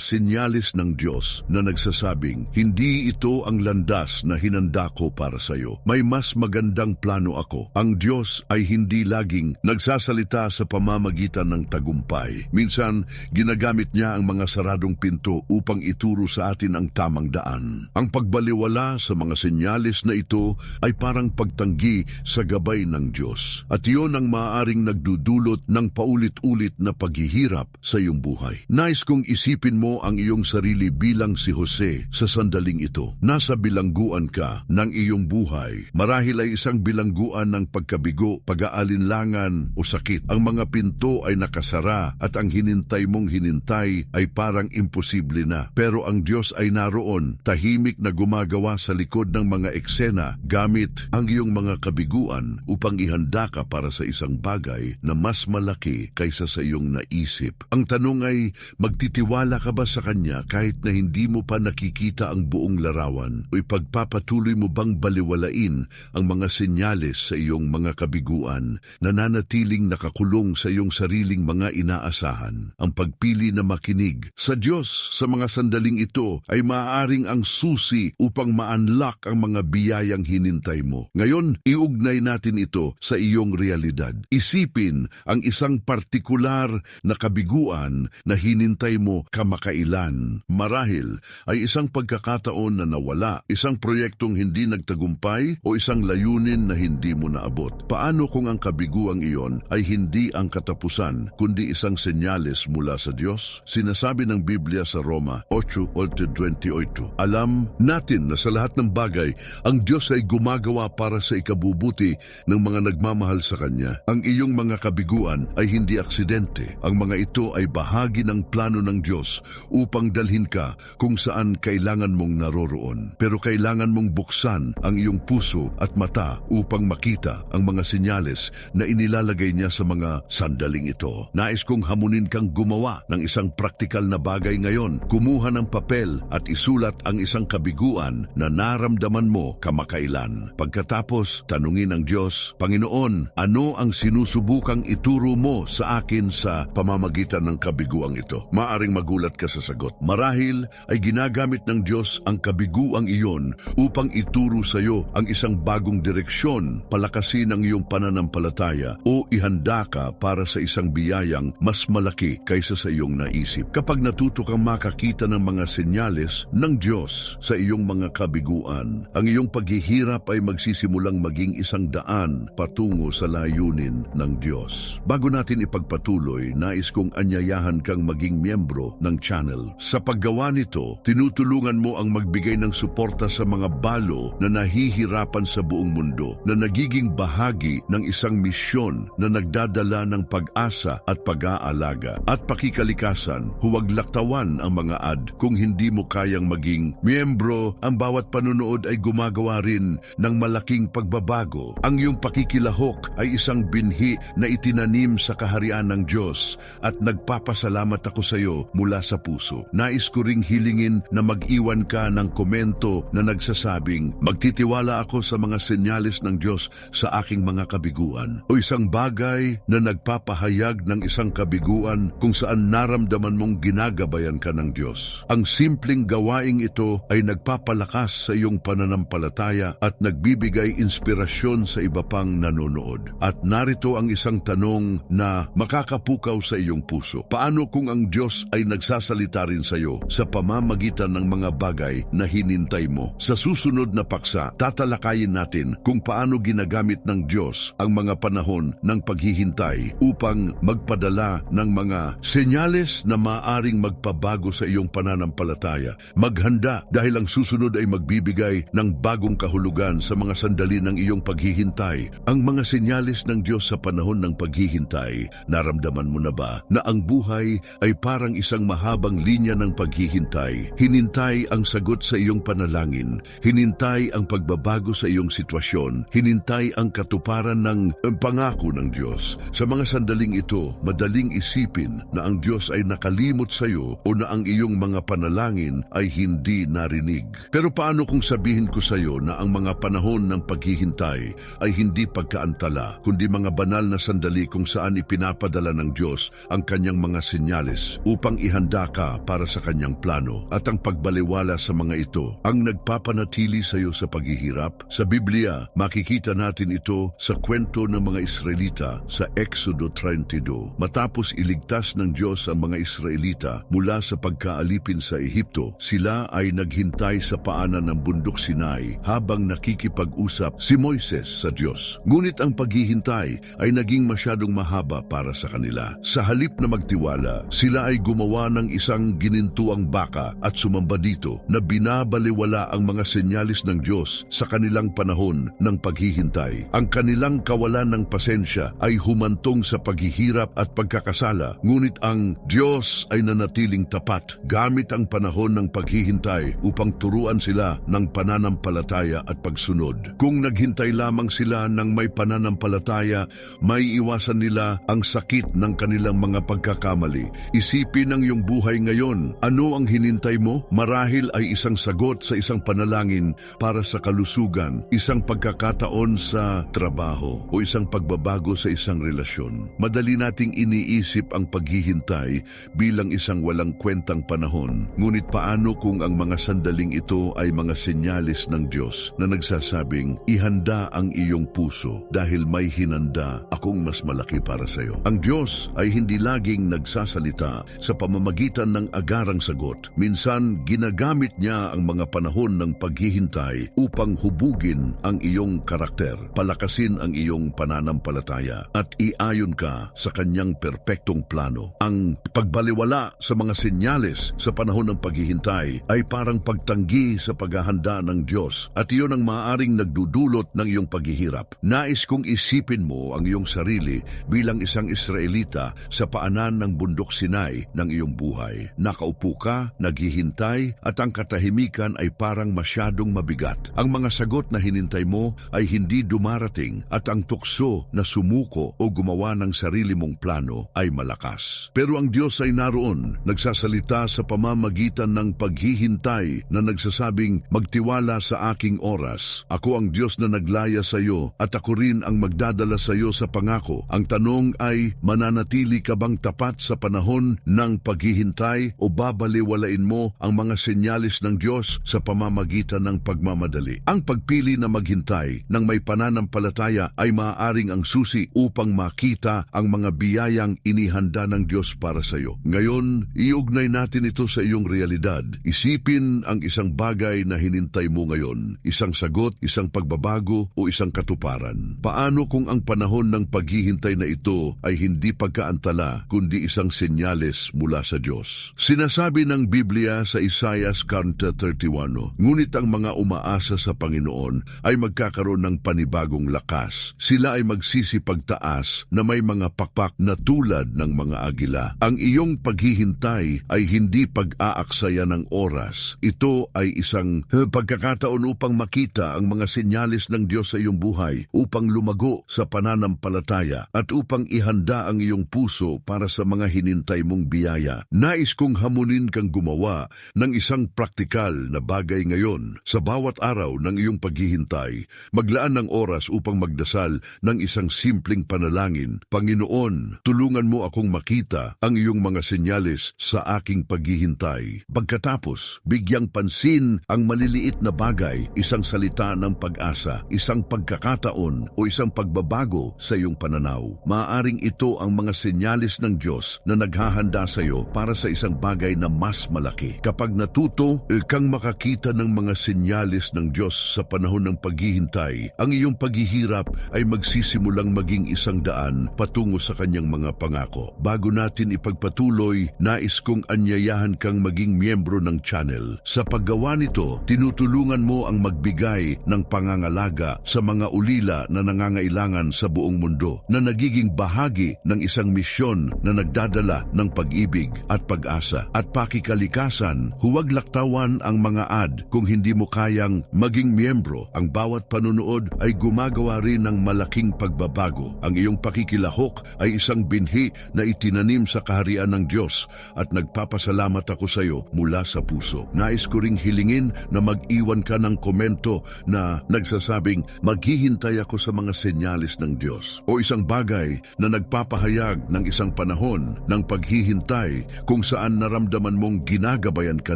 senyales ng Diyos na nagsasabing, hindi ito ang landas na hinanda ko para sa iyo. May mas magandang plano ako. Ang Diyos ay hindi laging nagsasalita sa pamamagitan ng tagumpay. Minsan, ginagamit niya ang mga saradong pinto upang ituro sa atin ang tamang daan. Ang pagbaliwala sa mga senyales na ito ay parang pagtanggi sa gabay ng Diyos. At iyon ang maaaring nagdudulot ng paulit-ulit na paghihirap sa iyong buhay. Nais kong isipin mo ang iyong sarili bilang si Jose sa sandaling ito. Nasa bilangguan ka ng iyong buhay. Marahil ay isang bilangguan ng pagkabigo, pag-aalinlangan o sakit. Ang mga pinto ay nakasara at ang hinintay mong hinintay ay parang imposible na. Pero ang Diyos ay naroon, tahimik na gumagawa sa likod ng mga eksena gamit ang iyong mga kabiguan upang ihanda ka para sa isang bagay na mas malaki kaysa sa iyong naisip. Ang tanong ay, magtitiwala ka ba sa Kanya kahit na hindi mo pa nakikita ang buong larawan? O ipagpapatuloy mo bang baliwalain ang mga senyales sa iyong mga kabiguan na nanatiling nakakulong sa iyong sariling mga inaasahan? Ang pagpili na makinig sa Diyos sa mga sandaling ito ay maaaring ang susi upang ma-unlock ang mga biyayang hinintay mo. Ngayon, iugnay natin ito sa iyong realidad. Isipin ang isang partikular na kabiguan na hinintay mo kamakailan. Marahil ay isang pagkakataon na nawala, isang proyektong hindi nagtagumpay o isang layunin na hindi mo naabot. Paano kung ang kabiguang iyon ay hindi ang katapusan, kundi isang senyales mula sa Diyos? Sinasabi ng Biblia sa Roma 8:28, alam natin na sa lahat ng bagay, ang Diyos ay gumagawa para sa ikabubuti ng mga nagmamahal sa Kanya. Ang iyong mga kabiguan ay hindi aksidente. Ang mga ito ay bahagi ng plano ng Diyos upang dalhin ka kung saan kailangan mong naroroon. Pero kailangan mong buksan ang iyong puso at mata upang makita ang mga senyales na inilalagay niya sa mga sandaling ito. Nais kong hamunin kang gumawa ng isang praktikal na bagay ngayon. Kumuha ng papel at isulat ang isang kabiguan na naramdaman mo kamakailan. Pagkatapos, tanungin ang Diyos, Panginoon, ano ang sinusubukang ituro mo sa akin sa pamamagitan ng kabiguang ito? Maaring magulat ka sa sagot. Marahil ay ginagamit ng Diyos ang kabiguang iyon upang ituro sa iyo ang isang bagong direksyon, palakasin ang iyong pananampalataya o ihanda ka para sa isang biyayang mas malaki kaysa sa iyong naisip. Kapag natuto kang makakita ng mga senyales ng Diyos sa iyong mga kabiguan, ang iyong paghihirap ay magsisimulang maging isang daan patungo sa layunin ng Diyos. Bago natin ipagpatuloy, nais kong anyayahan kang maging miyembro ng channel. Sa paggawa nito, tinutulungan mo ang magbigay ng suporta sa mga balo na nahihirapan sa buong mundo, na nagiging bahagi ng isang misyon na nagdadala ng pag-asa at pag-aalaga at pakikalikasan. Huwag laktawan ang mga ad kung hindi mo kayang maging miyembro. Ang bawat panunood ay gumagawa rin ng malaking pagbabago. Ang iyong pakikilahok ay isang binhi na itinanim sa kaharian ng Diyos at nagpapasalamat ako sa iyo mula sa puso. Nais ko ring hilingin na mag-iwan ka ng komento na nagsasabing, magtitiwala ako sa mga senyales ng Diyos sa aking mga kabiguan. O isang bagay na nagpapahayag ng isang kabiguan kung saan naramdaman mong ginagabayan ka ng Diyos. Ang simpleng gawaing ito ay nagpapalakas sa iyong pananampalataya at nagbibigay inspirasyon sa iba pang nanonood. At narito ang isang tanong na makakapukaw sa iyong puso. Paano kung ang Diyos ay nagsasalita rin sa iyo sa pamamagitan ng mga bagay na hinintay mo? Sa susunod na paksa, tatalakayin natin kung paano ginagamit ng Diyos ang mga panahon ng paghihintay upang magpadala ng mga senyales na maaring magpabago sa iyong pananampalataya. Maghanda dahil ang susunod ay magbibigay ng bagong kahulugan sa mga sandali ng iyong paghihintay. Ang mga senyales ng Diyos sa panahon ng paghihintay. Naramdaman mo na ba na ang buhay ay parang isang mahabang linya ng paghihintay? Hinintay ang sagot sa iyong panalangin panalangin, hinintay ang pagbabago sa iyong sitwasyon, hinintay ang katuparan ng pangako ng Diyos. Sa mga sandaling ito, madaling isipin na ang Diyos ay nakalimot sa iyo o na ang iyong mga panalangin ay hindi narinig. Pero paano kung sabihin ko sa iyo na ang mga panahon ng paghihintay ay hindi pagkaantala, kundi mga banal na sandali kung saan ipinapadala ng Diyos ang kanyang mga senyales upang ihanda ka para sa kanyang plano, at ang pagbaliwala sa mga ito ang nagpapanatili sa iyo sa paghihirap? Sa Biblia, makikita natin ito sa kwento ng mga Israelita sa Exodo 32. Matapos iligtas ng Diyos ang mga Israelita mula sa pagkaalipin sa Ehipto, sila ay naghintay sa paanan ng bundok Sinai habang nakikipag-usap si Moises sa Diyos. Ngunit ang paghihintay ay naging masyadong mahaba para sa kanila. Sa halip na magtiwala, sila ay gumawa ng isang ginintuang baka at sumamba dito na binabaliwala ang mga senyalis ng Diyos sa kanilang panahon ng paghihintay. Ang kanilang kawalan ng pasensya ay humantong sa paghihirap at pagkakasala, ngunit ang Diyos ay nanatiling tapat gamit ang panahon ng paghihintay upang turuan sila ng pananampalataya at pagsunod. Kung naghintay lamang sila ng may pananampalataya, may iwasan nila ang sakit ng kanilang mga pagkakamali. Isipin ang iyong buhay ngayon. Ano ang hinintay mo? Marahil ay isang sagot sa isang panalangin para sa kalusugan, isang pagkakataon sa trabaho, o isang pagbabago sa isang relasyon. Madali nating iniisip ang paghihintay bilang isang walang kwentang panahon. Ngunit paano kung ang mga sandaling ito ay mga senyalis ng Diyos na nagsasabing, ihanda ang iyong puso dahil may hinanda akong mas malaki para sa iyo. Ang Diyos ay hindi laging nagsasalita sa pamamagitan ng agarang sagot. Minsan, ginagamit niya ang mga panahon ng paghihintay upang hubugin ang iyong karakter, palakasin ang iyong pananampalataya, at iayon ka sa kanyang perpektong plano. Ang pagbaliwala sa mga senyales sa panahon ng paghihintay ay parang pagtanggi sa paghahanda ng Diyos, at iyon ang maaaring nagdudulot ng iyong paghihirap. Nais kong isipin mo ang iyong sarili bilang isang Israelita sa paanan ng bundok Sinai ng iyong buhay. Nakaupo ka, naghihintay, at ang katahimikan ay parang masyadong mabigat. Ang mga sagot na hinintay mo ay hindi dumarating, at ang tukso na sumuko o gumawa ng sarili mong plano ay malakas. Pero ang Diyos ay naroon, nagsasalita sa pamamagitan ng paghihintay na nagsasabing, magtiwala sa aking oras. Ako ang Diyos na naglaya sa iyo, at ako rin ang magdadala sa iyo sa pangako. Ang tanong ay, mananatili ka bang tapat sa panahon ng paghihintay o babaliwalain mo ang mga senyalis ng Diyos sa pamamagitan ng pagmamadali? Ang pagpili na maghintay ng may pananampalataya ay maaaring ang susi upang makita ang mga biyayang inihanda ng Diyos para sa iyo. Ngayon, iugnay natin ito sa iyong realidad. Isipin ang isang bagay na hinintay mo ngayon, isang sagot, isang pagbabago o isang katuparan. Paano kung ang panahon ng paghihintay na ito ay hindi pagkaantala kundi isang senyales mula sa Diyos? Sinasabi ng Biblia sa Isaiah 31, ngunit ang mga umaasa sa Panginoon ay magkakaroon ng panibagong lakas. Sila ay magsisipagtaas na may mga pakpak na tulad ng mga agila. Ang iyong paghihintay ay hindi pag-aaksaya ng oras. Ito ay isang pagkakataon upang makita ang mga senyalis ng Diyos sa iyong buhay, upang lumago sa pananampalataya at upang ihanda ang iyong puso para sa mga hinintay mong biyaya. Nais kong hamunin kang gumawa ng isang praktikal na bagay ngayon. Sa bawat araw ng iyong paghihintay, maglaan ng oras upang magdasal ng isang simpleng panalangin. Panginoon, tulungan mo akong makita ang iyong mga senyalis sa aking paghihintay. Pagkatapos, bigyang pansin ang maliliit na bagay, isang salita ng pag-asa, isang pagkakataon o isang pagbabago sa iyong pananaw. Maaaring ito ang mga senyalis ng Diyos na naghahanda sa iyo para sa isang bagay na mas malaki. Kapag natuto kang makakita ng mga senyalis ng Diyos sa panahon ng paghihintay, ang iyong paghihirap ay magsisimulang maging isang daan patungo sa kanyang mga pangako. Bago natin ipagpatuloy, nais kong anyayahan kang maging miyembro ng channel. Sa paggawa nito, tinutulungan mo ang magbigay ng pangangalaga sa mga ulila na nangangailangan sa buong mundo, na nagiging bahagi ng isang misyon na nagdadala ng pag-ibig at pag-asa at pakikalikasan. Huwag laktawan ang mga realidad kung hindi mo kayang maging miyembro. Ang bawat panunood ay gumagawa rin ng malaking pagbabago. Ang iyong pakikilahok ay isang binhi na itinanim sa kaharian ng Diyos at nagpapasalamat ako sa iyo mula sa puso. Nais ko ring hilingin na mag-iwan ka ng komento na nagsasabing maghihintay ako sa mga senyalis ng Diyos o isang bagay na nagpapahayag ng isang panahon ng paghihintay kung saan naramdaman mong ginagabayan ka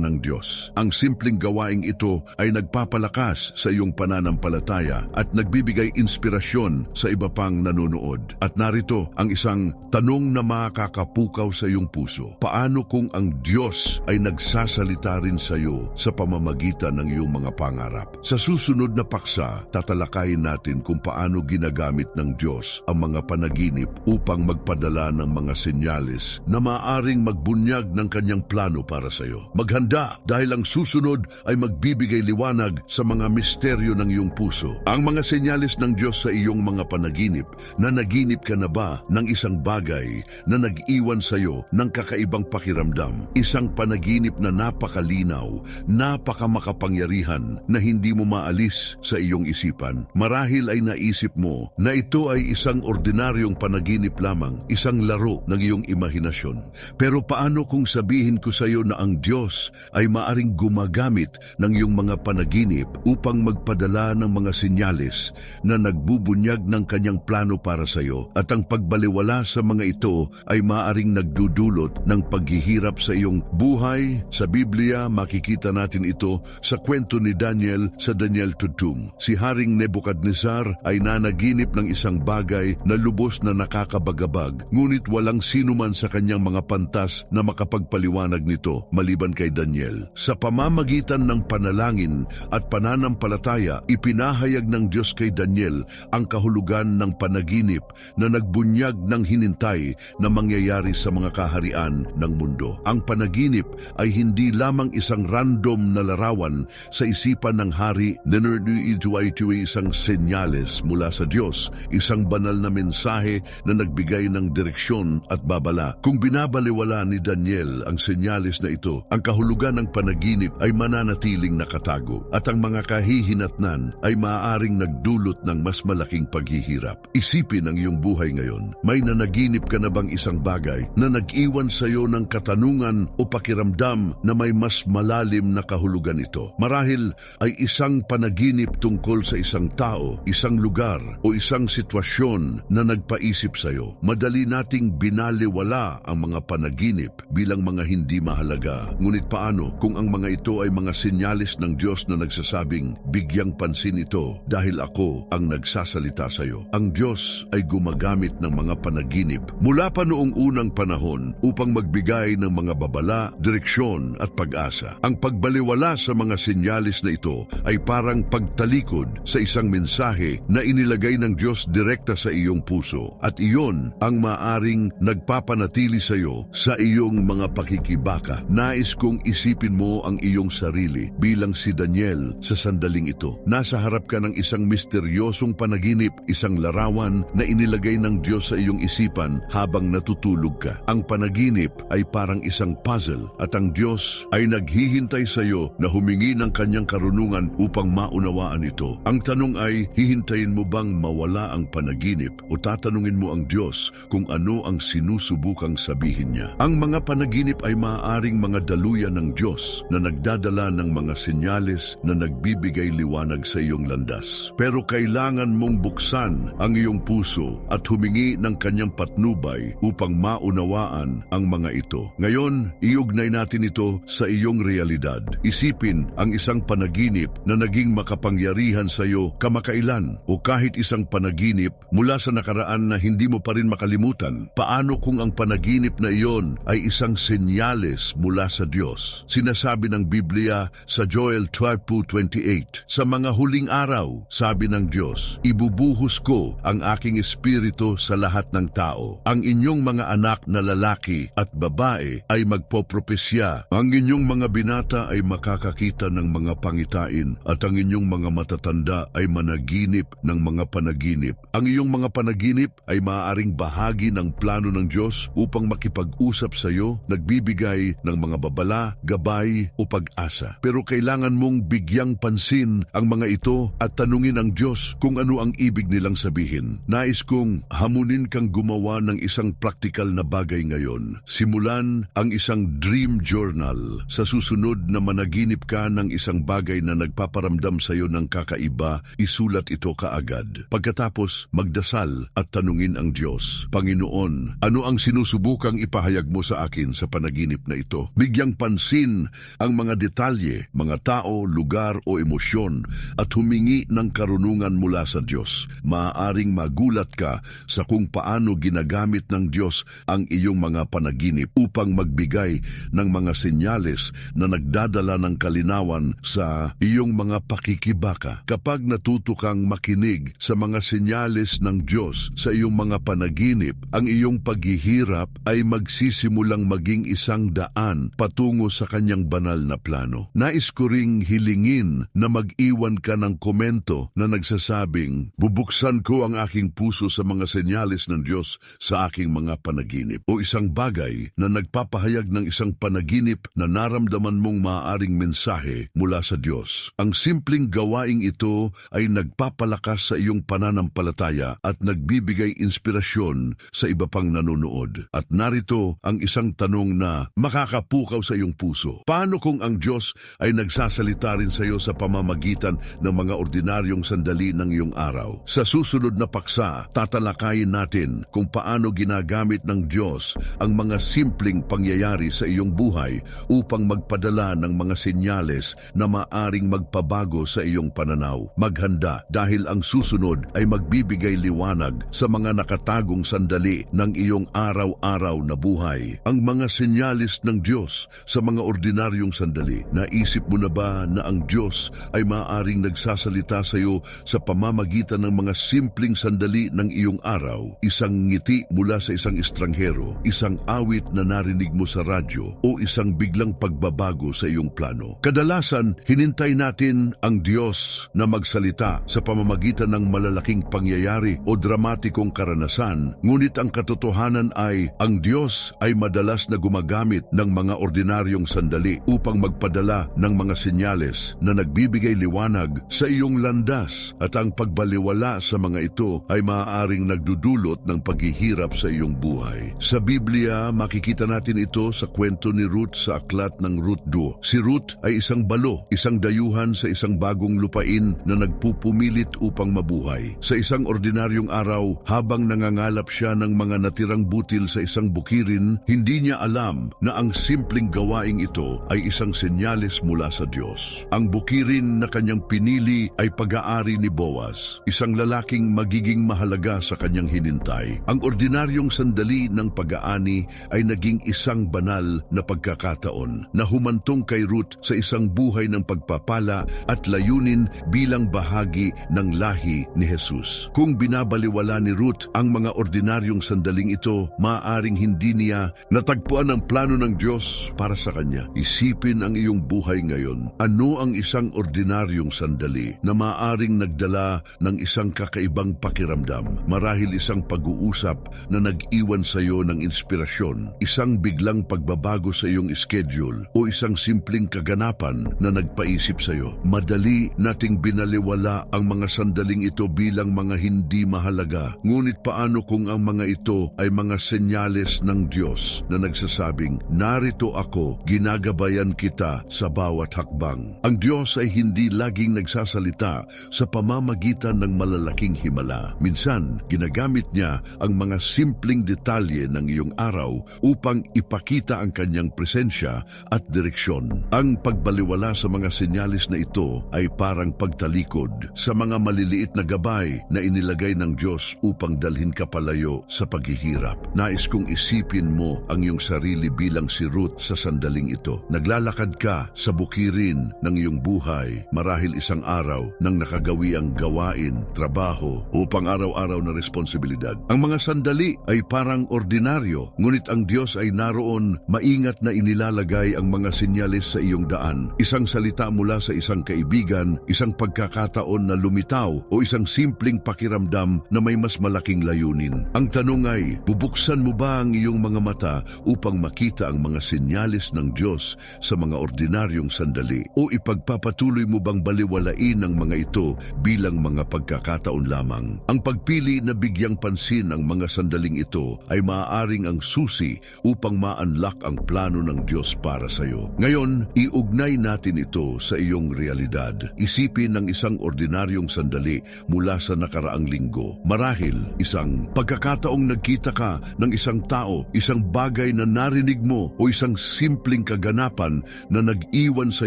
ng Diyos. Ang simpleng gawaing ito ay nagpapalakas sa iyong pananampalataya at nagbibigay inspirasyon sa iba pang nanonood. At narito ang isang tanong na makakapukaw sa iyong puso. Paano kung ang Diyos ay nagsasalita rin sa iyo sa pamamagitan ng iyong mga pangarap? Sa susunod na paksa, tatalakayin natin kung paano ginagamit ng Diyos ang mga panaginip upang magpadala ng mga senyales na maaaring magbunyag ng kanyang plano para sa iyo. Maghanda dahil ang susunod ay magbibigay liwanag sa mga misteryo ng iyong puso. Ang mga senyales ng Diyos sa iyong mga panaginip. Na naginip ka na ba ng isang bagay na nag-iwan sa iyo ng kakaibang pakiramdam? Isang panaginip na napakalinaw, napakamakapangyarihan na hindi mo maalis sa iyong isipan. Marahil ay naisip mo na ito ay isang ordinaryong panaginip lamang, isang laro ng iyong imahinasyon. Pero paano kung sabihin ko sa iyo na ang Diyos ay maaring gumagamit ng iyong mga panaginip upang magpadala ng mga senyales na nagbubunyag ng kanyang plano para sa iyo, at ang pagbaliwala sa mga ito ay maaring nagdudulot ng paghihirap sa iyong buhay? Sa Biblia, makikita natin ito sa kwento ni Daniel sa Daniel 2. Si Haring Nebukadnezar ay nanaginip ng isang bagay na lubos na nakakabagabag, ngunit walang sinuman sa kanyang mga pantas na makapagpaliwanag nito maliban kay Daniel. Sa pamamagitan ng panalangin at pananampalataya, ipinahayag ng Diyos kay Daniel ang kahulugan ng panaginip na nagbunyag ng hinintay na mangyayari sa mga kaharian ng mundo. Ang panaginip ay hindi lamang isang random na larawan sa isipan ng hari. Ito ay isang senyales mula sa Diyos, isang banal na mensahe na nagbigay ng direksyon at babala. Kung binabaliwala ni Daniel ang senyales na ito, ang kahulugan ng panaginip ay mananatiling nakatago at ang mga kahihinatnan ay maaaring nagdulot ng mas malaking paghihirap. Isipin ang iyong buhay ngayon. May nanaginip ka na bang isang bagay na nag-iwan sa iyo ng katanungan o pakiramdam na may mas malalim na kahulugan ito? Marahil ay isang panaginip tungkol sa isang tao, isang lugar o isang sitwasyon na nagpaisip sa iyo. Madali nating binaliwala ang mga panaginip bilang mga hindi mahalaga. Ngunit paano kung ang mga ito ay mga senyales ng Diyos na nagsasabing, bigyang pansin ito dahil ako ang nagsasalita sa iyo? Ang Diyos ay gumagamit ng mga panaginip mula pa noong unang panahon upang magbigay ng mga babala, direksyon at pag-asa. Ang pagbaliwala sa mga senyales na ito ay parang pagtalikod sa isang mensahe na inilagay ng Diyos direkta sa iyong puso, at iyon ang maaring nagpapanatili sa iyo sa iyong mga pakikibaka. Nais kong isipin mo ang iyong sarili bilang si Daniel sa sandaling ito. Nasa harap ka ng isang misteryosong panaginip, isang larawan na inilagay ng Diyos sa iyong isipan habang natutulog ka. Ang panaginip ay parang isang puzzle at ang Diyos ay naghihintay sa iyo na humingi ng kanyang karunungan upang maunawaan ito. Ang tanong ay, hihintayin mo bang mawala ang panaginip o tatanungin mo ang Diyos kung ano ang sinusubukang sabihin niya? Ang mga panaginip ay maaaring mga daluyan ng Diyos na nagdadala ng mga senyales na nagbibigay liwanag sa iyong landas. Pero kailangan mong buksan ang iyong puso at humingi ng kanyang patnubay upang maunawaan ang mga ito. Ngayon, iugnay natin ito sa iyong realidad. Isipin ang isang panaginip na naging makapangyarihan sa iyo kamakailan, o kahit isang panaginip mula sa nakaraan na hindi mo pa rin makalimutan. Paano kung ang panaginip na iyon ay isang senyales mula sa Diyos? Sinasabi ng Biblia sa Joel 12:28, sa mga huling araw, sabi ng Diyos, ibubuhos ko ang aking espiritu sa lahat ng tao. Ang inyong mga anak na lalaki at babae ay magpopropesya. Ang inyong mga binata ay makakakita ng mga pangitain at ang inyong mga matatanda ay managinip ng mga panaginip. Ang iyong mga panaginip ay maaaring bahagi ng plano ng Diyos upang makipag-usap sa iyo, nagbibigay ng mga babala, gabay o pag-asa. pero kailangan mong bigyang pansin ang mga ito at tanungin ang Diyos kung ano ang ibig nilang sabihin. Nais kong hamunin kang gumawa ng isang praktikal na bagay ngayon. Simulan ang isang dream journal. Sa susunod na managinip ka ng isang bagay na nagpaparamdam sa iyo ng kakaiba, isulat ito kaagad. Pagkatapos, magdasal at tanungin ang Diyos, Panginoon, ano ang sinusubukang ipahayag mo sa akin sa panaginip na ito? Bigyang pansin ang mga detalye, mga tao, lugar o emosyon at humingi ng karunungan mula sa Diyos. Maaaring magulat ka sa kung paano ginagamit ng Diyos ang iyong mga panaginip upang magbigay ng mga senyales na nagdadala ng kalinawan sa iyong mga pakikibaka. Kapag natuto kang makinig sa mga senyales ng Diyos sa iyong mga panaginip, ang iyong paghihirap ay magsisimulang maging isang daan patungo sa kanyang banal na plano. Nais ko ring hilingin na mag-iwan ka ng komento na nagsasabing, bubuksan ko ang aking puso sa mga senyales ng Diyos sa aking mga panaginip. O isang bagay na nagpapahayag ng isang panaginip na naramdaman mong maaaring mensahe mula sa Diyos. Ang simpleng gawaing ito ay nagpapalakas sa iyong pananampalataya at nagbibigay inspirasyon sa iba pang nanonood. At narito ang isang tanong na makakapukaw sa iyong puso. Paano kung ang Diyos ay nagsasalita rin sa iyo sa pamamagitan ng mga ordinaryong sandali ng iyong araw? Sa susunod na paksa, tatalakayin natin kung paano ginagamit ng Diyos ang mga simpleng pangyayari sa iyong buhay upang magpadala ng mga senyales na maaring magpabago sa iyong pananaw. Maghanda dahil ang susunod ay magbibigay liwanag sa mga nakatagong sandali ng iyong araw-araw na buhay. Ang mga senyalis ng Diyos sa mga ordinaryong sandali. Naisip mo na ba na ang Diyos ay maaaring nagsasalita sa iyo sa pamamagitan ng mga simpleng sandali ng iyong araw? Isang ngiti mula sa isang estranghero, isang awit na narinig mo sa radyo, o isang biglang pagbabago sa iyong plano. Kadalasan, hinintay natin ang Diyos na magsalita sa pamamagitan ng malalaking pangyayari o dramatikong karanasan, ngunit ang katotohanan ay ang Diyos ay madalas na gumagamit ng mga ordinaryong sandali upang magpadala ng mga senyales na nagbibigay liwanag sa iyong landas, at ang pagbaliwala sa mga ito ay maaaring nagdudulot ng paghihirap sa iyong buhay. Sa Biblia, makikita natin ito sa kwento ni Ruth sa aklat ng Ruth 2. Si Ruth ay isang balo, isang dayuhan sa isang bagong lupain na nagpupumilit upang mabuhay. Sa isang ordinaryong araw, habang nangangalap siya ng mga natirang butil sa isang bukirin, hindi niya alam na ang simpleng gawaing ito ay isang senyales mula sa Diyos. Ang bukirin na kanyang pinili ay pag-aari ni Boaz, isang lalaking magiging mahalaga sa kanyang hinintay. Ang ordinaryong sandali ng pag-aani ay naging isang banal na pagkakataon na humantong kay Ruth sa isang buhay ng pagpapala at layunin bilang bahagi ng lahi ni Jesus. Kung binabaliwala ni Ruth ang mga ordinaryong sandaling ito, maaaring hindi niya natagpuan ang plano ng Diyos para sa kanya. Isipin ang iyong buhay ngayon. Ano ang isang ordinaryong sandali na maaaring nagdala ng isang kakaibang pakiramdam? Marahil isang pag-uusap na nag-iwan sa iyo ng inspirasyon, isang biglang pagbabago sa iyong schedule, o isang simpleng kaganapan na nagpaisip sa iyo. Madali nating binaliwala ang mga sandaling ito bilang mga hindi mahalaga. Ngunit paano kung ang mga ito ay mga senyales ng Diyos na nagsasabing, narito ako, ginagabayan kita sa bawat hakbang. Ang Diyos ay hindi laging nagsasalita sa pamamagitan ng malalaking himala. Minsan, ginagamit niya ang mga simpleng detalye ng iyong araw upang ipakita ang kanyang presensya at direksyon. Ang pagbaliwala sa mga senyalis na ito ay parang pagtalikod sa mga maliliit na gabay na inilagay ng Diyos upang dalhin ka palayo sa paghihirap. Nais kong isipin mo ang iyong sarili bilang si Ruth sa sandaling ito. Naglalakad ka sa bukirin ng iyong buhay, marahil isang araw nang nakagawi ang gawain, trabaho o pang-araw-araw na responsibilidad. Ang mga sandali ay parang ordinaryo, ngunit ang Diyos ay naroon, maingat na inilalagay ang mga senyales sa iyong daan. Isang salita mula sa isang kaibigan, isang pagkakataon na lumitaw o isang simpleng pakiramdam na may mas malaking layunin. Ang tanong ay, bubuksan mo ba ang iyong mga mata upang makita ang mga senyales ng Diyos sa mga ordinaryong ordinaryong sandali? O ipagpapatuloy mo bang baliwalain ang mga ito bilang mga pagkakataon lamang? Ang pagpili na bigyang pansin ang mga sandaling ito ay maaaring ang susi upang ma-unlock ang plano ng Diyos para sa iyo. Ngayon, iugnay natin ito sa iyong realidad. Isipin ng isang ordinaryong sandali mula sa nakaraang linggo. Marahil, isang pagkakataong nagkita ka ng isang tao, isang bagay na narinig mo o isang simpleng kaganapan na nag-iwan sa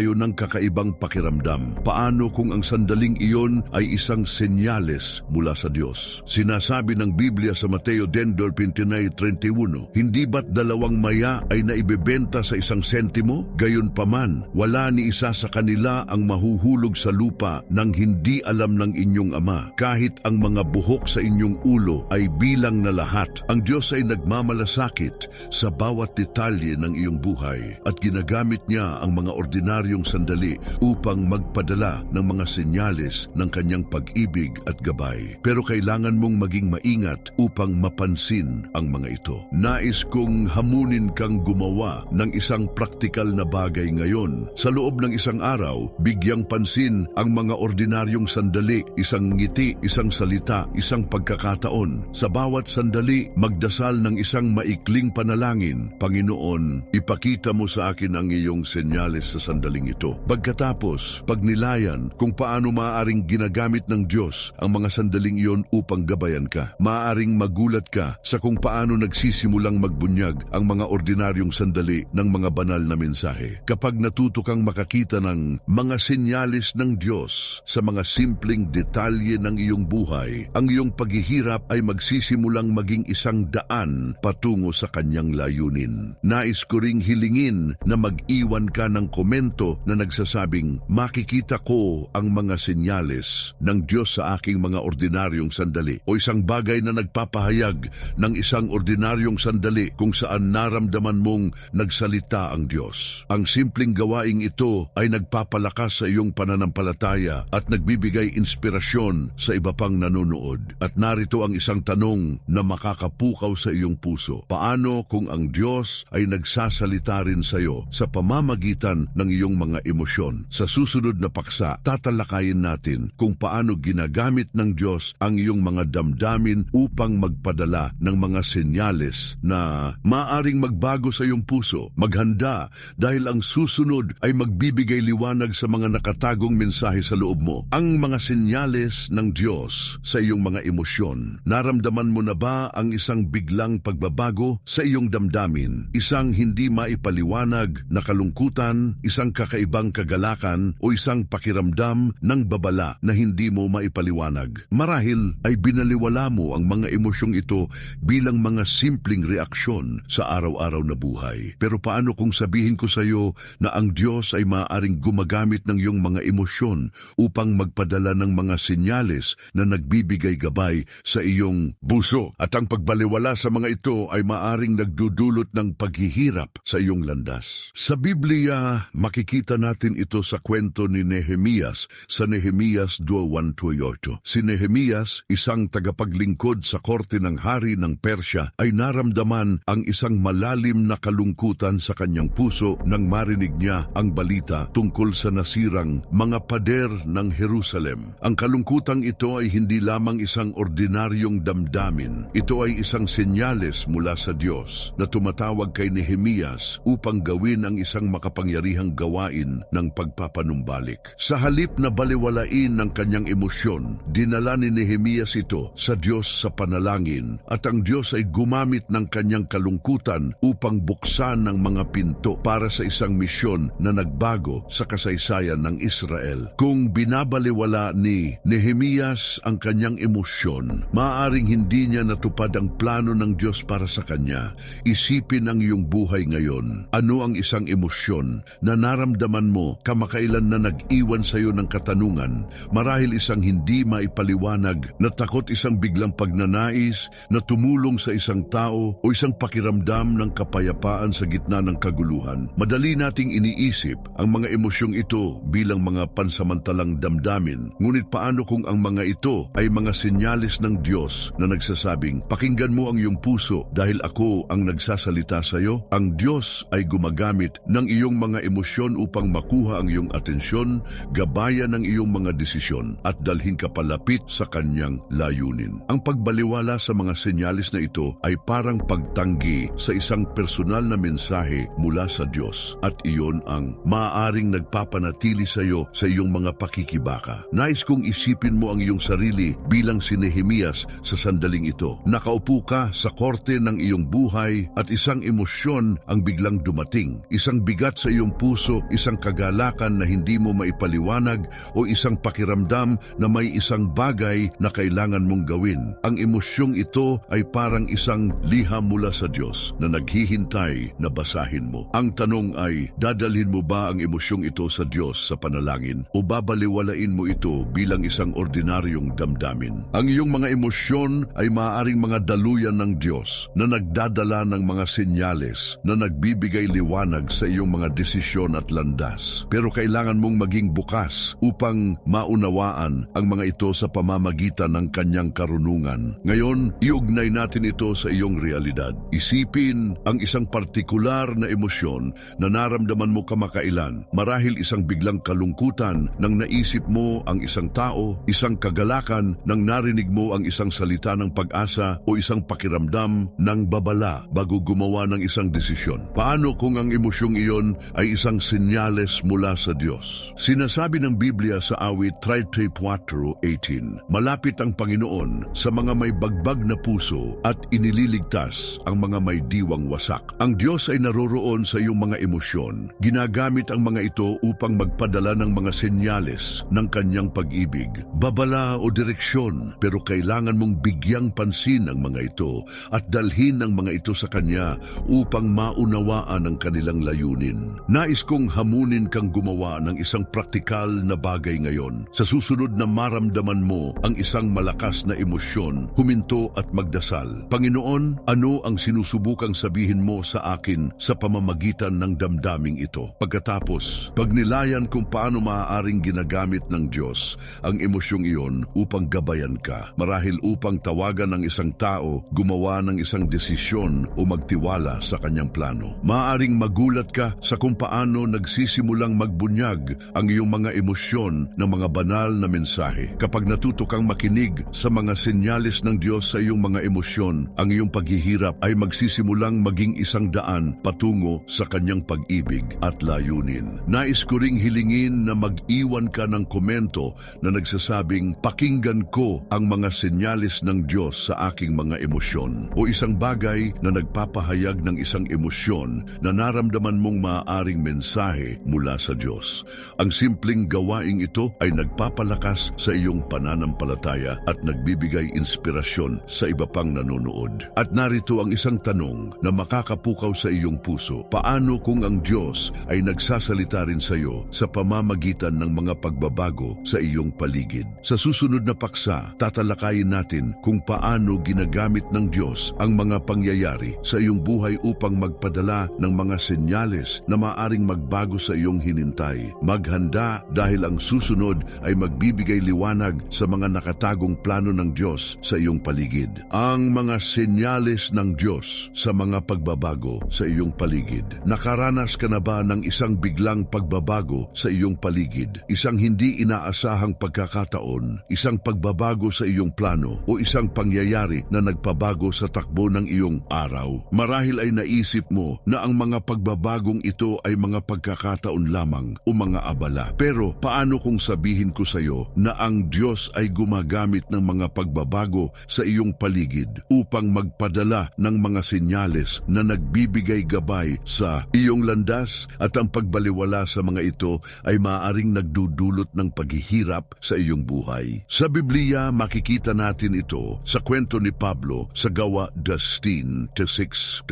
iyo ng kakaibang pakiramdam. Paano kung ang sandaling iyon ay isang senyales mula sa Diyos? Sinasabi ng Biblia sa Mateo 10:29-31, hindi ba't dalawang maya ay naibebenta sa 1 sentimo? Gayunpaman, wala ni isa sa kanila ang mahuhulog sa lupa nang hindi alam ng inyong Ama. Kahit ang mga buhok sa inyong ulo ay bilang na lahat. Ang Diyos ay nagmamalasakit sa bawat detalye ng iyong buhay at ginagamit niya ang mga ordinaryong sandali upang magpadala ng mga senyales ng kanyang pag-ibig at gabay. Pero kailangan mong maging maingat upang mapansin ang mga ito. Nais kong hamunin kang gumawa ng isang praktikal na bagay ngayon. Sa loob ng isang araw, bigyang pansin ang mga ordinaryong sandali, isang ngiti, isang salita, isang pagkakataon. Sa bawat sandali, magdasal ng isang maikling panalangin. Panginoon, ipakita mo sa akin ang iyong senyales sa sandaling ito. Pagkatapos, pagnilayan kung paano maaaring ginagamit ng Diyos ang mga sandaling iyon upang gabayan ka. Maaaring magulat ka sa kung paano nagsisimulang magbunyag ang mga ordinaryong sandali ng mga banal na mensahe. Kapag natuto kang makakita ng mga senyales ng Diyos sa mga simpleng detalye ng iyong buhay, ang iyong paghihirap ay magsisimulang maging isang daan patungo sa kanyang layunin. Nais ko ring hilingin na mag-iwan ka ng komento na nagsasabing, makikita ko ang mga senyales ng Diyos sa aking mga ordinaryong sandali, o isang bagay na nagpapahayag ng isang ordinaryong sandali kung saan naramdaman mong nagsalita ang Diyos. Ang simpleng gawaing ito ay nagpapalakas sa iyong pananampalataya at nagbibigay inspirasyon sa iba pang nanonood. At narito ang isang tanong na makakapukaw sa iyong puso. Paano kung ang Diyos ay nagsasalita rin sa iyo sa pamamagitan ng iyong mga emosyon? Sa susunod na paksa, tatalakayin natin kung paano ginagamit ng Diyos ang iyong mga damdamin upang magpadala ng mga senyales na maaring magbago sa iyong puso. Maghanda dahil ang susunod ay magbibigay liwanag sa mga nakatagong mensahe sa loob mo. Ang mga senyales ng Diyos sa iyong mga emosyon. Naramdaman mo na ba ang isang biglang pagbabago sa iyong damdamin? Isang hindi maipaliwanag na kalungkutan, isang kakaibang kagalakan o isang pakiramdam ng babala na hindi mo maipaliwanag. Marahil ay binaliwala mo ang mga emosyong ito bilang mga simpleng reaksyon sa araw-araw na buhay. Pero paano kung sabihin ko sa iyo na ang Diyos ay maaaring gumagamit ng iyong mga emosyon upang magpadala ng mga senyales na nagbibigay gabay sa iyong puso, at ang pagbaliwala sa mga ito ay maaaring nagdudulot ng paghihirap sa iyong landas. Sa Biblia, makikita natin ito sa kwento ni Nehemias sa Nehemias 2:1-8. Si Nehemias, isang tagapaglingkod sa korte ng hari ng Persya, ay naramdaman ang isang malalim na kalungkutan sa kanyang puso nang marinig niya ang balita tungkol sa nasirang mga pader ng Jerusalem. Ang kalungkutang ito ay hindi lamang isang ordinaryong damdamin. Ito ay isang senyales mula sa Diyos na tumatawag kay Nehemias upang gawin ang isang makapangyarihang gawain ng pagpapanumbalik. Sa halip na baliwalain ng kanyang emosyon, dinala ni Nehemias ito sa Diyos sa panalangin, at ang Diyos ay gumamit ng kanyang kalungkutan upang buksan ng mga pinto para sa isang misyon na nagbago sa kasaysayan ng Israel. Kung binabaliwala ni Nehemias ang kanyang emosyon, maaaring hindi niya natupad ang plano ng Diyos para sa kanya. Isipin ang iyong buhay ngayon. Ano ang isang emosyon na naramdaman mo kamakailan na nag-iwan sa iyo ng katanungan? Marahil isang hindi maipaliwanag na takot, isang biglang pagnanais na tumulong sa isang tao, o isang pakiramdam ng kapayapaan sa gitna ng kaguluhan. Madali nating iniisip ang mga emosyong ito bilang mga pansamantalang damdamin. Ngunit paano kung ang mga ito ay mga senyales ng Diyos na nagsasabing, pakinggan mo ang iyong puso dahil ako ang nagsasalita sa iyo? Ang Diyos ay gumagamit ng iyong mga emosyon emosyon upang makuha ang iyong atensyon, gabayan ang iyong mga desisyon at dalhin ka palapit sa kanyang layunin. Ang pagbaliwala sa mga senyalis na ito ay parang pagtanggi sa isang personal na mensahe mula sa Diyos at iyon ang maaaring nagpapanatili sa iyo sa iyong mga pakikibaka. Nais kong isipin mo ang iyong sarili bilang si Nehemias sa sandaling ito. Nakaupo ka sa korte ng iyong buhay at isang emosyon ang biglang dumating. Isang bigat sa iyong puso, isang kagalakan na hindi mo maipaliwanag o isang pakiramdam na may isang bagay na kailangan mong gawin. Ang emosyong ito ay parang isang liham mula sa Diyos na naghihintay na basahin mo. Ang tanong ay, dadalhin mo ba ang emosyong ito sa Diyos sa panalangin o babaliwalain mo ito bilang isang ordinaryong damdamin? Ang iyong mga emosyon ay maaaring mga daluyan ng Diyos na nagdadala ng mga senyales na nagbibigay liwanag sa iyong mga desisyon at landas. Pero kailangan mong maging bukas upang maunawaan ang mga ito sa pamamagitan ng kanyang karunungan. Ngayon, iugnay natin ito sa iyong realidad. Isipin ang isang partikular na emosyon na naramdaman mo kamakailan. Marahil isang biglang kalungkutan nang naisip mo ang isang tao, isang kagalakan nang narinig mo ang isang salita ng pag-asa o isang pakiramdam ng babala bago gumawa ng isang desisyon. Paano kung ang emosyong iyon ay isang senyales mula sa Diyos? Sinasabi ng Biblia sa awit 34:18, malapit ang Panginoon sa mga may bagbag na puso at inililigtas ang mga may diwang wasak. Ang Diyos ay naroroon sa iyong mga emosyon. Ginagamit ang mga ito upang magpadala ng mga senyales ng kanyang pag-ibig, babala o direksyon, pero kailangan mong bigyang pansin ang mga ito at dalhin ang mga ito sa Kanya upang maunawaan ang kanilang layunin. Nais kong hamunin kang gumawa ng isang praktikal na bagay ngayon. Sa susunod na maramdaman mo ang isang malakas na emosyon, huminto at magdasal. Panginoon, ano ang sinusubukang sabihin mo sa akin sa pamamagitan ng damdaming ito? Pagkatapos, pagnilayan kung paano maaaring ginagamit ng Diyos ang emosyong iyon upang gabayan ka. Marahil upang tawagan ng isang tao, gumawa ng isang desisyon o magtiwala sa kanyang plano. Maaaring magulat ka sa kung paano nagsisimulang magbunyag ang iyong mga emosyon ng mga banal na mensahe. Kapag natuto kang makinig sa mga senyales ng Diyos sa iyong mga emosyon, ang iyong paghihirap ay magsisimulang maging isang daan patungo sa kanyang pag-ibig at layunin. Nais ko ring hilingin na mag-iwan ka ng komento na nagsasabing, pakinggan ko ang mga senyales ng Diyos sa aking mga emosyon, o isang bagay na nagpapahayag ng isang emosyon na naramdaman mong maaaring mensahe mula sa Diyos. Ang simpleng gawaing ito ay nagpapalakas sa iyong pananampalataya at nagbibigay inspirasyon sa iba pang nanonood. At narito ang isang tanong na makakapukaw sa iyong puso. Paano kung ang Diyos ay nagsasalita rin sa iyo sa pamamagitan ng mga pagbabago sa iyong paligid? Sa susunod na paksa, tatalakayin natin kung paano ginagamit ng Diyos ang mga pangyayari sa iyong buhay upang magpadala ng mga senyales na maaring magbago sa iyong hinintay. Maghanda dahil ang susunod ay magbibigay liwanag sa mga nakatagong plano ng Diyos sa iyong paligid. Ang mga senyales ng Diyos sa mga pagbabago sa iyong paligid. Nakaranas ka na ba ng isang biglang pagbabago sa iyong paligid? Isang hindi inaasahang pagkakataon, isang pagbabago sa iyong plano o isang pangyayari na nagpabago sa takbo ng iyong araw. Marahil ay naisip mo na ang mga pagbabagong ito ay mga pagkakataon lamang o mga abala. Pero paano kung sabihin ko sa iyo na ang Diyos ay gumagamit ng mga pagbabago sa iyong paligid upang magpadala ng mga senyales na nagbibigay gabay sa iyong landas, at ang pagbaliwala sa mga ito ay maaaring nagdudulot ng paghihirap sa iyong buhay. Sa Biblia, makikita natin ito sa kwento ni Pablo sa Gawa 10:6.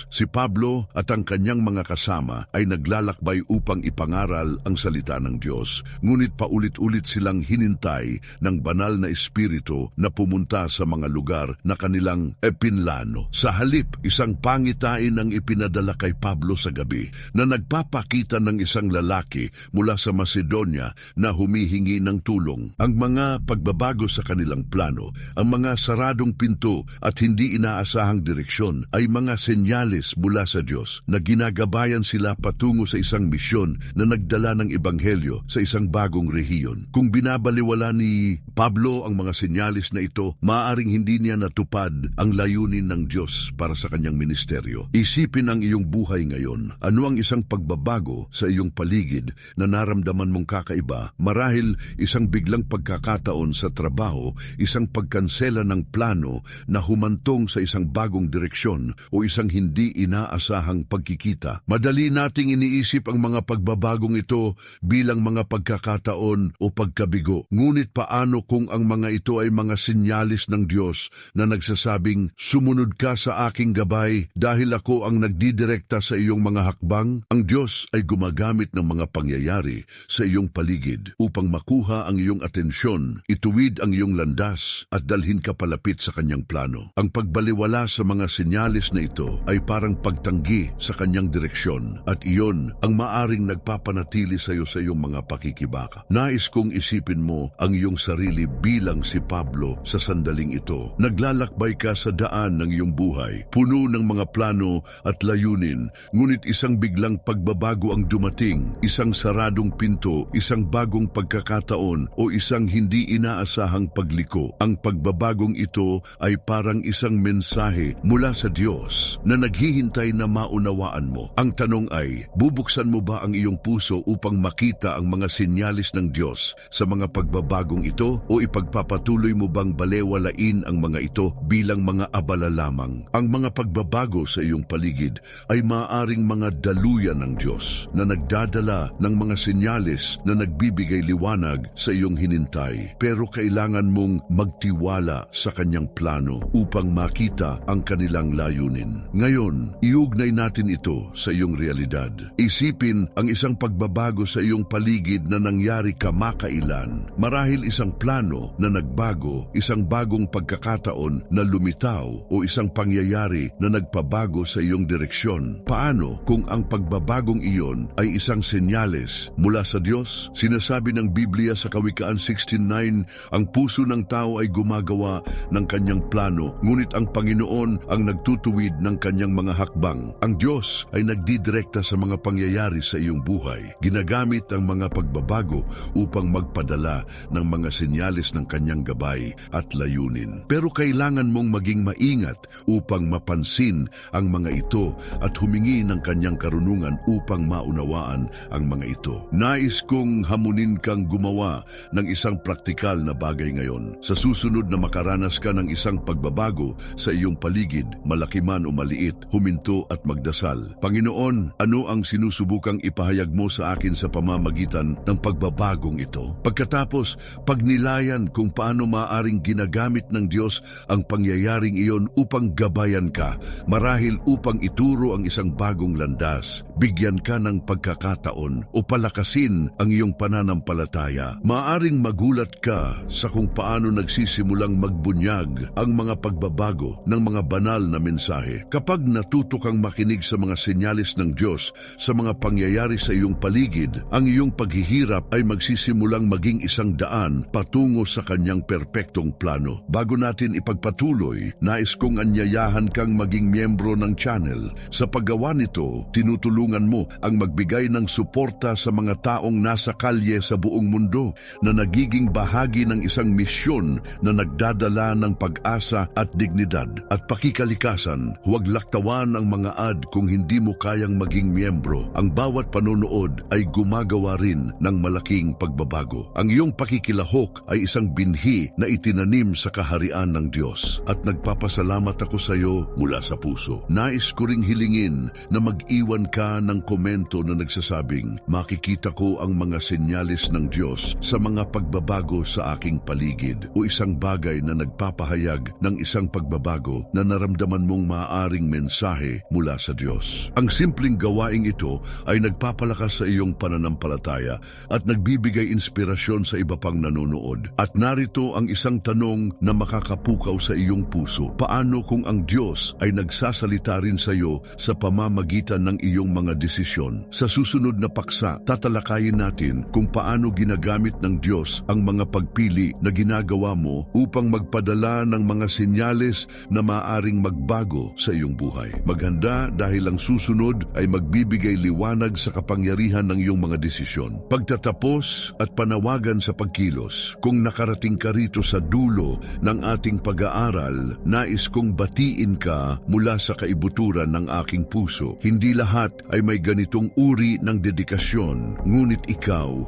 Si Pablo at ang kanyang mga kasama ay naglalakbay upang ipangaral ang salita ng Diyos. Ngunit paulit-ulit silang hinintay ng banal na espiritu na pumunta sa mga lugar na kanilang ipinlano. Sa halip, isang pangitain ang ipinadala kay Pablo sa gabi na nagpapakita ng isang lalaki mula sa Macedonia na humihingi ng tulong. Ang mga pagbabago sa kanilang plano, ang mga saradong pinto at hindi inaasahang direksyon ay mga senyales mula sa Diyos na ginagabayan sila patungo sa isang misyon na nagdala ng ebanghelyo sa isang bagong rehiyon. Kung binabaliwala ni Pablo ang mga senyalis na ito, maaaring hindi niya natupad ang layunin ng Diyos para sa kanyang ministeryo. Isipin ang iyong buhay ngayon. Ano ang isang pagbabago sa iyong paligid na naramdaman mong kakaiba? Marahil isang biglang pagkakataon sa trabaho, isang pagkansela ng plano na humantong sa isang bagong direksyon o isang hindi inaasahang pagkikita. Madali nating iniisip ang mga pagbabagong ito bilang mga pagkakataon o pagkabigo. Ngunit paano kung ang mga ito ay mga sinyalis ng Diyos na nagsasabing, sumunod ka sa aking gabay dahil ako ang nagdidirekta sa iyong mga hakbang? Ang Diyos ay gumagamit ng mga pangyayari sa iyong paligid upang makuha ang iyong atensyon, ituwid ang iyong landas at dalhin ka palapit sa kanyang plano. Ang pagbaliwala sa mga sinyalis na ito ay parang pagtanggi sa kanyang direksyon at iyon ang maaring nagpapanatili sa iyong mga pakikibaka. Nais kong isipin mo ang iyong sarili bilang si Pablo sa sandaling ito. Naglalakbay ka sa daan ng iyong buhay, puno ng mga plano at layunin, ngunit isang biglang pagbabago ang dumating, isang saradong pinto, isang bagong pagkakataon o isang hindi inaasahang pagliko. Ang pagbabagong ito ay parang isang mensahe mula sa Diyos na naghihintay na maunawaan mo. Ang tanong ay, bubuksan mo ba ang iyong puso upang makita ang mga sinyalis ng Diyos sa mga pagbabagong ito o ipagpapatuloy mo bang balewalain ang mga ito bilang mga abala lamang? Ang mga pagbabago sa iyong paligid ay maaaring mga daluyan ng Diyos na nagdadala ng mga sinyalis na nagbibigay liwanag sa iyong hinintay. Pero kailangan mong magtiwala sa kanyang plano upang makita ang kanilang layunin. Ngayon, iugnay natin ito sa iyong realidad. Isipin ang isang pagbabago sa iyong paligid na nangyari kamakailan. Marahil isang plano na nagbago, isang bagong pagkakataon na lumitaw o isang pangyayari na nagpabago sa iyong direksyon. Paano kung ang pagbabagong iyon ay isang senyales mula sa Diyos? Sinasabi ng Biblia sa Kawikaan 16:9, ang puso ng tao ay gumagawa ng kanyang plano, ngunit ang Panginoon ang nagtutuwid ng kanyang mga hakbang. Ang Diyos ay nagdidirekta sa mga pangyayari sa iyong buhay. Ginagamit ang mga pagbabago upang magpadala ng mga senyalis ng kanyang gabay at layunin. Pero kailangan mong maging maingat upang mapansin ang mga ito at humingi ng kanyang karunungan upang maunawaan ang mga ito. Nais kong hamunin kang gumawa ng isang praktikal na bagay ngayon. Sa susunod na makaranas ka ng isang pagbabago sa iyong paligid, malaki man o maliit, huminto at magdasal. Panginoon, ano ang sinusubukang ipahayag mo sa akin sa pamamagitan ng pagbabagong ito? Pagkatapos, pagnilayan kung paano maaring ginagamit ng Diyos ang pangyayaring iyon upang gabayan ka, marahil upang ituro ang isang bagong landas, bigyan ka ng pagkakataon o palakasin ang iyong pananampalataya. Maaring magulat ka sa kung paano nagsisimulang magbunyag ang mga pagbabago ng mga banal na mensahe. Kapag natuto kang makinig sa mga senyalis ng Diyos sa mga pangyayari sa iyong paligid, ang iyong paghihirap ay magsisimulang maging isang daan patungo sa kanyang perpektong plano. Bago natin ipagpatuloy, nais kong anyayahan kang maging miyembro ng channel. Sa paggawa nito, tinutulungan mo ang magbigay ng suporta sa mga taong nasa kalye sa buong mundo na nagiging bahagi ng isang misyon na nagdadala ng pag-asa at dignidad at pakikalikasan. Huwag laktawan ang mga ad kung hindi mo kayang maging miyembro. Ang bawat panonood ay gumagawa rin ng malaking pagbabago. Ang iyong pakikilahok ay isang binhi na itinanim sa kaharian ng Diyos at nagpapasalamat ako sa iyo mula sa puso. Nais ko ring hilingin na mag-iwan ka ng komento na nagsasabing, makikita ko ang mga senyalis ng Diyos sa mga pagbabago sa aking paligid, o isang bagay na nagpapahayag ng isang pagbabago na naramdaman mong maaaring mensahe mula sa Diyos. Ang simpleng gawaing ito ay nagpapalakas sa iyong pananampalataya at nagbibigay inspirasyon sa iba pang nanonood. At narito ang isang tanong na makakapukaw sa iyong puso. Paano kung ang Diyos ay nagsasalita rin sa iyo sa pamamagitan ng iyong mga desisyon? Sa susunod na paksa, tatalakayin natin kung paano ginagamit ng Diyos ang mga pagpili na ginagawa mo upang magpadala ng mga senyales na maaring magbago sa iyong buhay. Maghanda dahil ang susunod ay magbibigay magbibigay liwanag sa kapangyarihan ng iyong mga desisyon. Pagtatapos at panawagan sa pagkilos. Kung nakarating ka rito sa dulo ng ating pag-aaral, nais kong batiin ka mula sa kaibuturan ng aking puso. Hindi lahat ay may ganitong uri ng dedikasyon, ngunit ikaw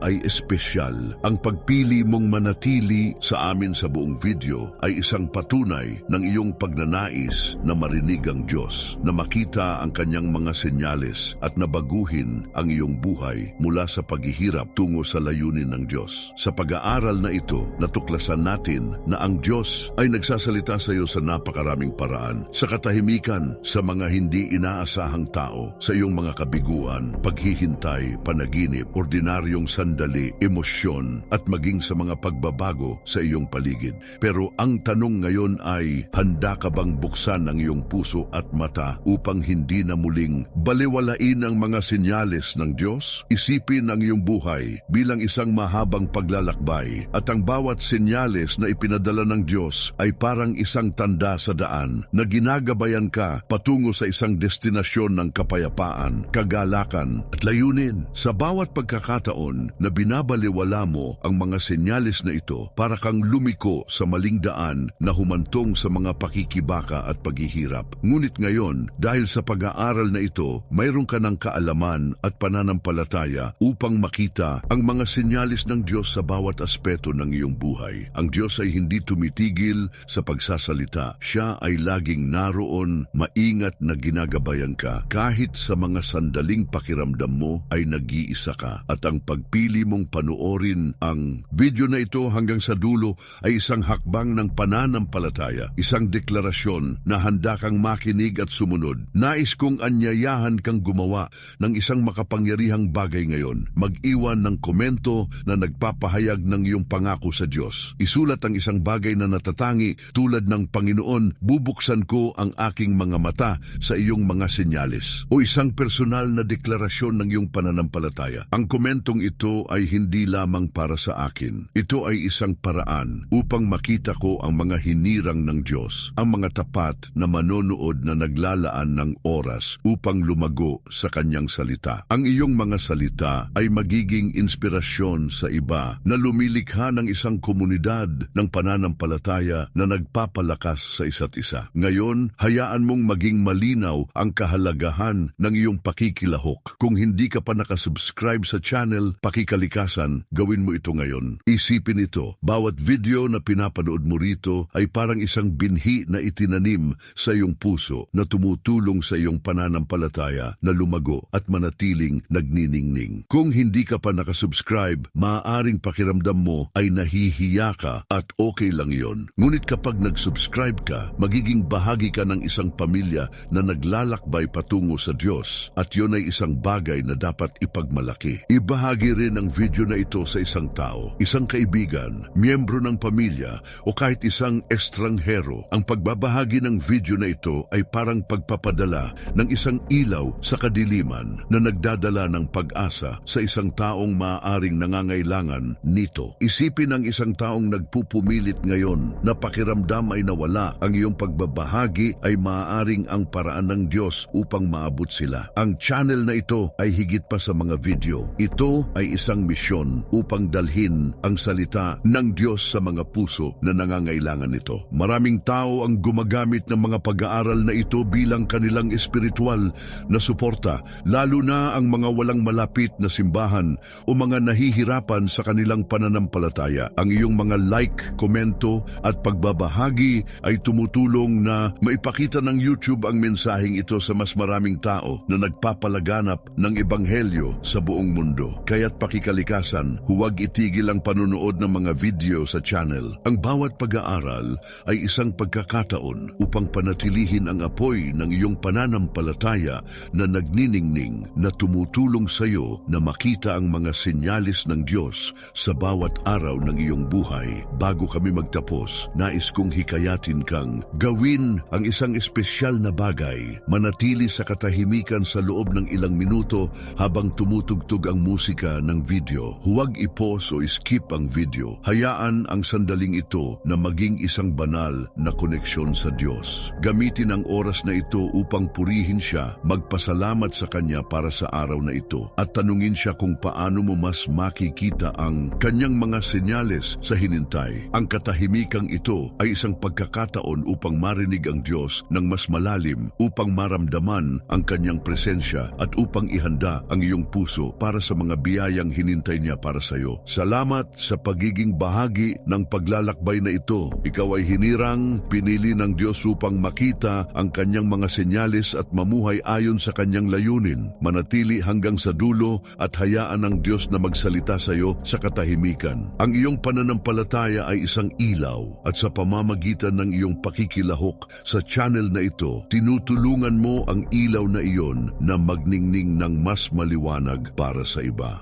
ay espesyal. Ang pagpili mong manatili sa amin sa buong video ay isang patunay ng iyong pagnanais na marinig ang Diyos, na makita ang kanyang mga senyales at nabaguhin ang iyong buhay mula sa paghihirap tungo sa layunin ng Diyos. Sa pag-aaral na ito, natuklasan natin na ang Diyos ay nagsasalita sa iyo sa napakaraming paraan, sa katahimikan, sa mga hindi inaasahang tao, sa iyong mga kabiguan, paghihintay, panaginip, ordinaryong sandali, emosyon, at maging sa mga pagbabago sa iyong paligid. Pero ang tanong ngayon ay, handa ka bang buksan ang iyong puso at mata upang hindi na muling baliwalain ang mga senyales ng Diyos? Isipin ang iyong buhay bilang isang mahabang paglalakbay, at ang bawat senyales na ipinadala ng Diyos ay parang isang tanda sa daan na ginagabayan ka patungo sa isang destinasyon ng kapayapaan, kagalakan at layunin. Sa bawat pagkakataon na binabaliwala mo ang mga senyales na ito, para kang lumiko sa maling daan na humantong sa mga pakikibaka at paghihirap. Ngunit ngayon, dahil sa pag-aaral na ito, mayroon ka ng kaalaman at pananampalataya upang makita ang mga senyales ng Diyos sa bawat aspeto ng iyong buhay. Ang Diyos ay hindi tumitigil sa pagsasalita. Siya ay laging naroon, maingat na ginagabayan ka. Kahit sa mga sandaling pakiramdam mo ay nag-iisa ka. At ang pagpili mong panoorin ang video na ito hanggang sa dulo ay isang hakbang ng pananampalataya, isang deklarasyon na handa kang makinig at sumunod. Nais kong anyayahan kang gumawa ng isang makapangyarihang bagay ngayon. Mag-iwan ng komento na nagpapahayag ng iyong pangako sa Diyos. Isulat ang isang bagay na natatangi tulad ng, Panginoon, bubuksan ko ang aking mga mata sa iyong mga senyales. O isang personal na deklarasyon ng iyong pananampalataya. Ang komentong ito ay hindi lamang para sa akin. Ito ay isang paraan upang makita ko ang mga hinirang ng Diyos, ang mga tapat na manonood na naglalaan ng oras upang lumago sa kanyang salita. Ang iyong mga salita ay magiging inspirasyon sa iba na lumilikha ng isang komunidad ng pananampalataya na nagpapalakas sa isa't isa. Ngayon, hayaan mong maging malinaw ang kahalagahan ng iyong pakikilahok. Kung hindi ka pa nakasubscribe sa channel Pakikalikasan, gawin mo ito ngayon. Isipin ito, bawat video na pinapanood mo rito ay parang isang binhi na itinanim sa iyong puso na tumutulong sa iyong pananampalataya na lumago at manatiling nagniningning. Kung hindi ka pa nakasubscribe, maaaring pakiramdam mo ay nahihiya ka at okay lang yon. Ngunit kapag nag-subscribe ka, magiging bahagi ka ng isang pamilya na naglalakbay patungo sa Diyos, at yon ay isang bagay na dapat ipagmalaki. Ibahagi rin ang video na ito sa isang tao, isang kaibigan, miyembro ng pamilya o kahit isang estranghero. Ang pagbabahagi ng video na ito ay parang pagpapadala ng isang ilaw sa kadiliman na nagdadala ng pag-asa sa isang taong maaaring nangangailangan nito. Isipin ang isang taong nagpupumilit ngayon na pakiramdam ay nawala. Ang iyong pagbabahagi ay maaaring ang paraan ng Diyos upang maabot sila. Ang channel na ito ay higit pa sa mga video. Ito ay isang misyon upang dalhin ang salita ng Diyos sa mga puso na nangangailangan nito. Maraming tao ang gumagamit ng mga pag-aaral na ito bilang kanilang espiritual na suporta, lalo na ang mga walang malapit na simbahan o mga nahihirapan sa kanilang pananampalataya. Ang iyong mga like, komento at pagbabahagi ay tumutulong na maipakita ng YouTube ang mensaheng ito sa mas maraming tao na nagpapalaganap ng ebanghelyo sa buong mundo. Kaya't Pakikalikasan, huwag itigil ang panunood ng mga video sa channel. Ang bawat pag-aaral ay isang pagkakataon upang panatilihin ang apoy ng iyong pananampalataya na nagniningning, na tumutulong sa iyo na makita ang mga senyalis ng Diyos sa bawat araw ng iyong buhay. Bago kami magtapos, nais kong hikayatin kang gawin ang isang espesyal na bagay. Manatili sa katahimikan sa loob ng ilang minuto habang tumutugtog ang musika ng video. Huwag i-pause o skip ang video. Hayaan ang sandaling ito na maging isang banal na koneksyon sa Diyos. Gamitin ang oras na ito upang purihin siya, magpasalamat sa Kanya para sa araw na ito at tanungin siya kung paano mo mas makikita ang Kanyang mga senyales sa hinintay. Ang katahimikang ito ay isang pagkakataon upang marinig ang Diyos ng mas malalim, upang maramdaman ang Kanyang presensya at upang ihanda ang iyong puso para sa mga biyayang hinintay niya para sa iyo. Salamat sa pagiging bahagi ng paglalakbay na ito. Ikaw ay hinirang, pinili ng Diyos upang makita ang Kanyang mga senyales at mamuhay ayon sa Kanyang layunin. Manatili hanggang sa dulo at hayaan ang Diyos na magsalita sa iyo sa katahimikan. Ang iyong pananampalataya ay isang ilaw at sa pamamagitan ng iyong pakikilahok sa channel na ito, tinutulungan mo ang ilaw na iyon na magningning ng mas maliwanag para sa iba.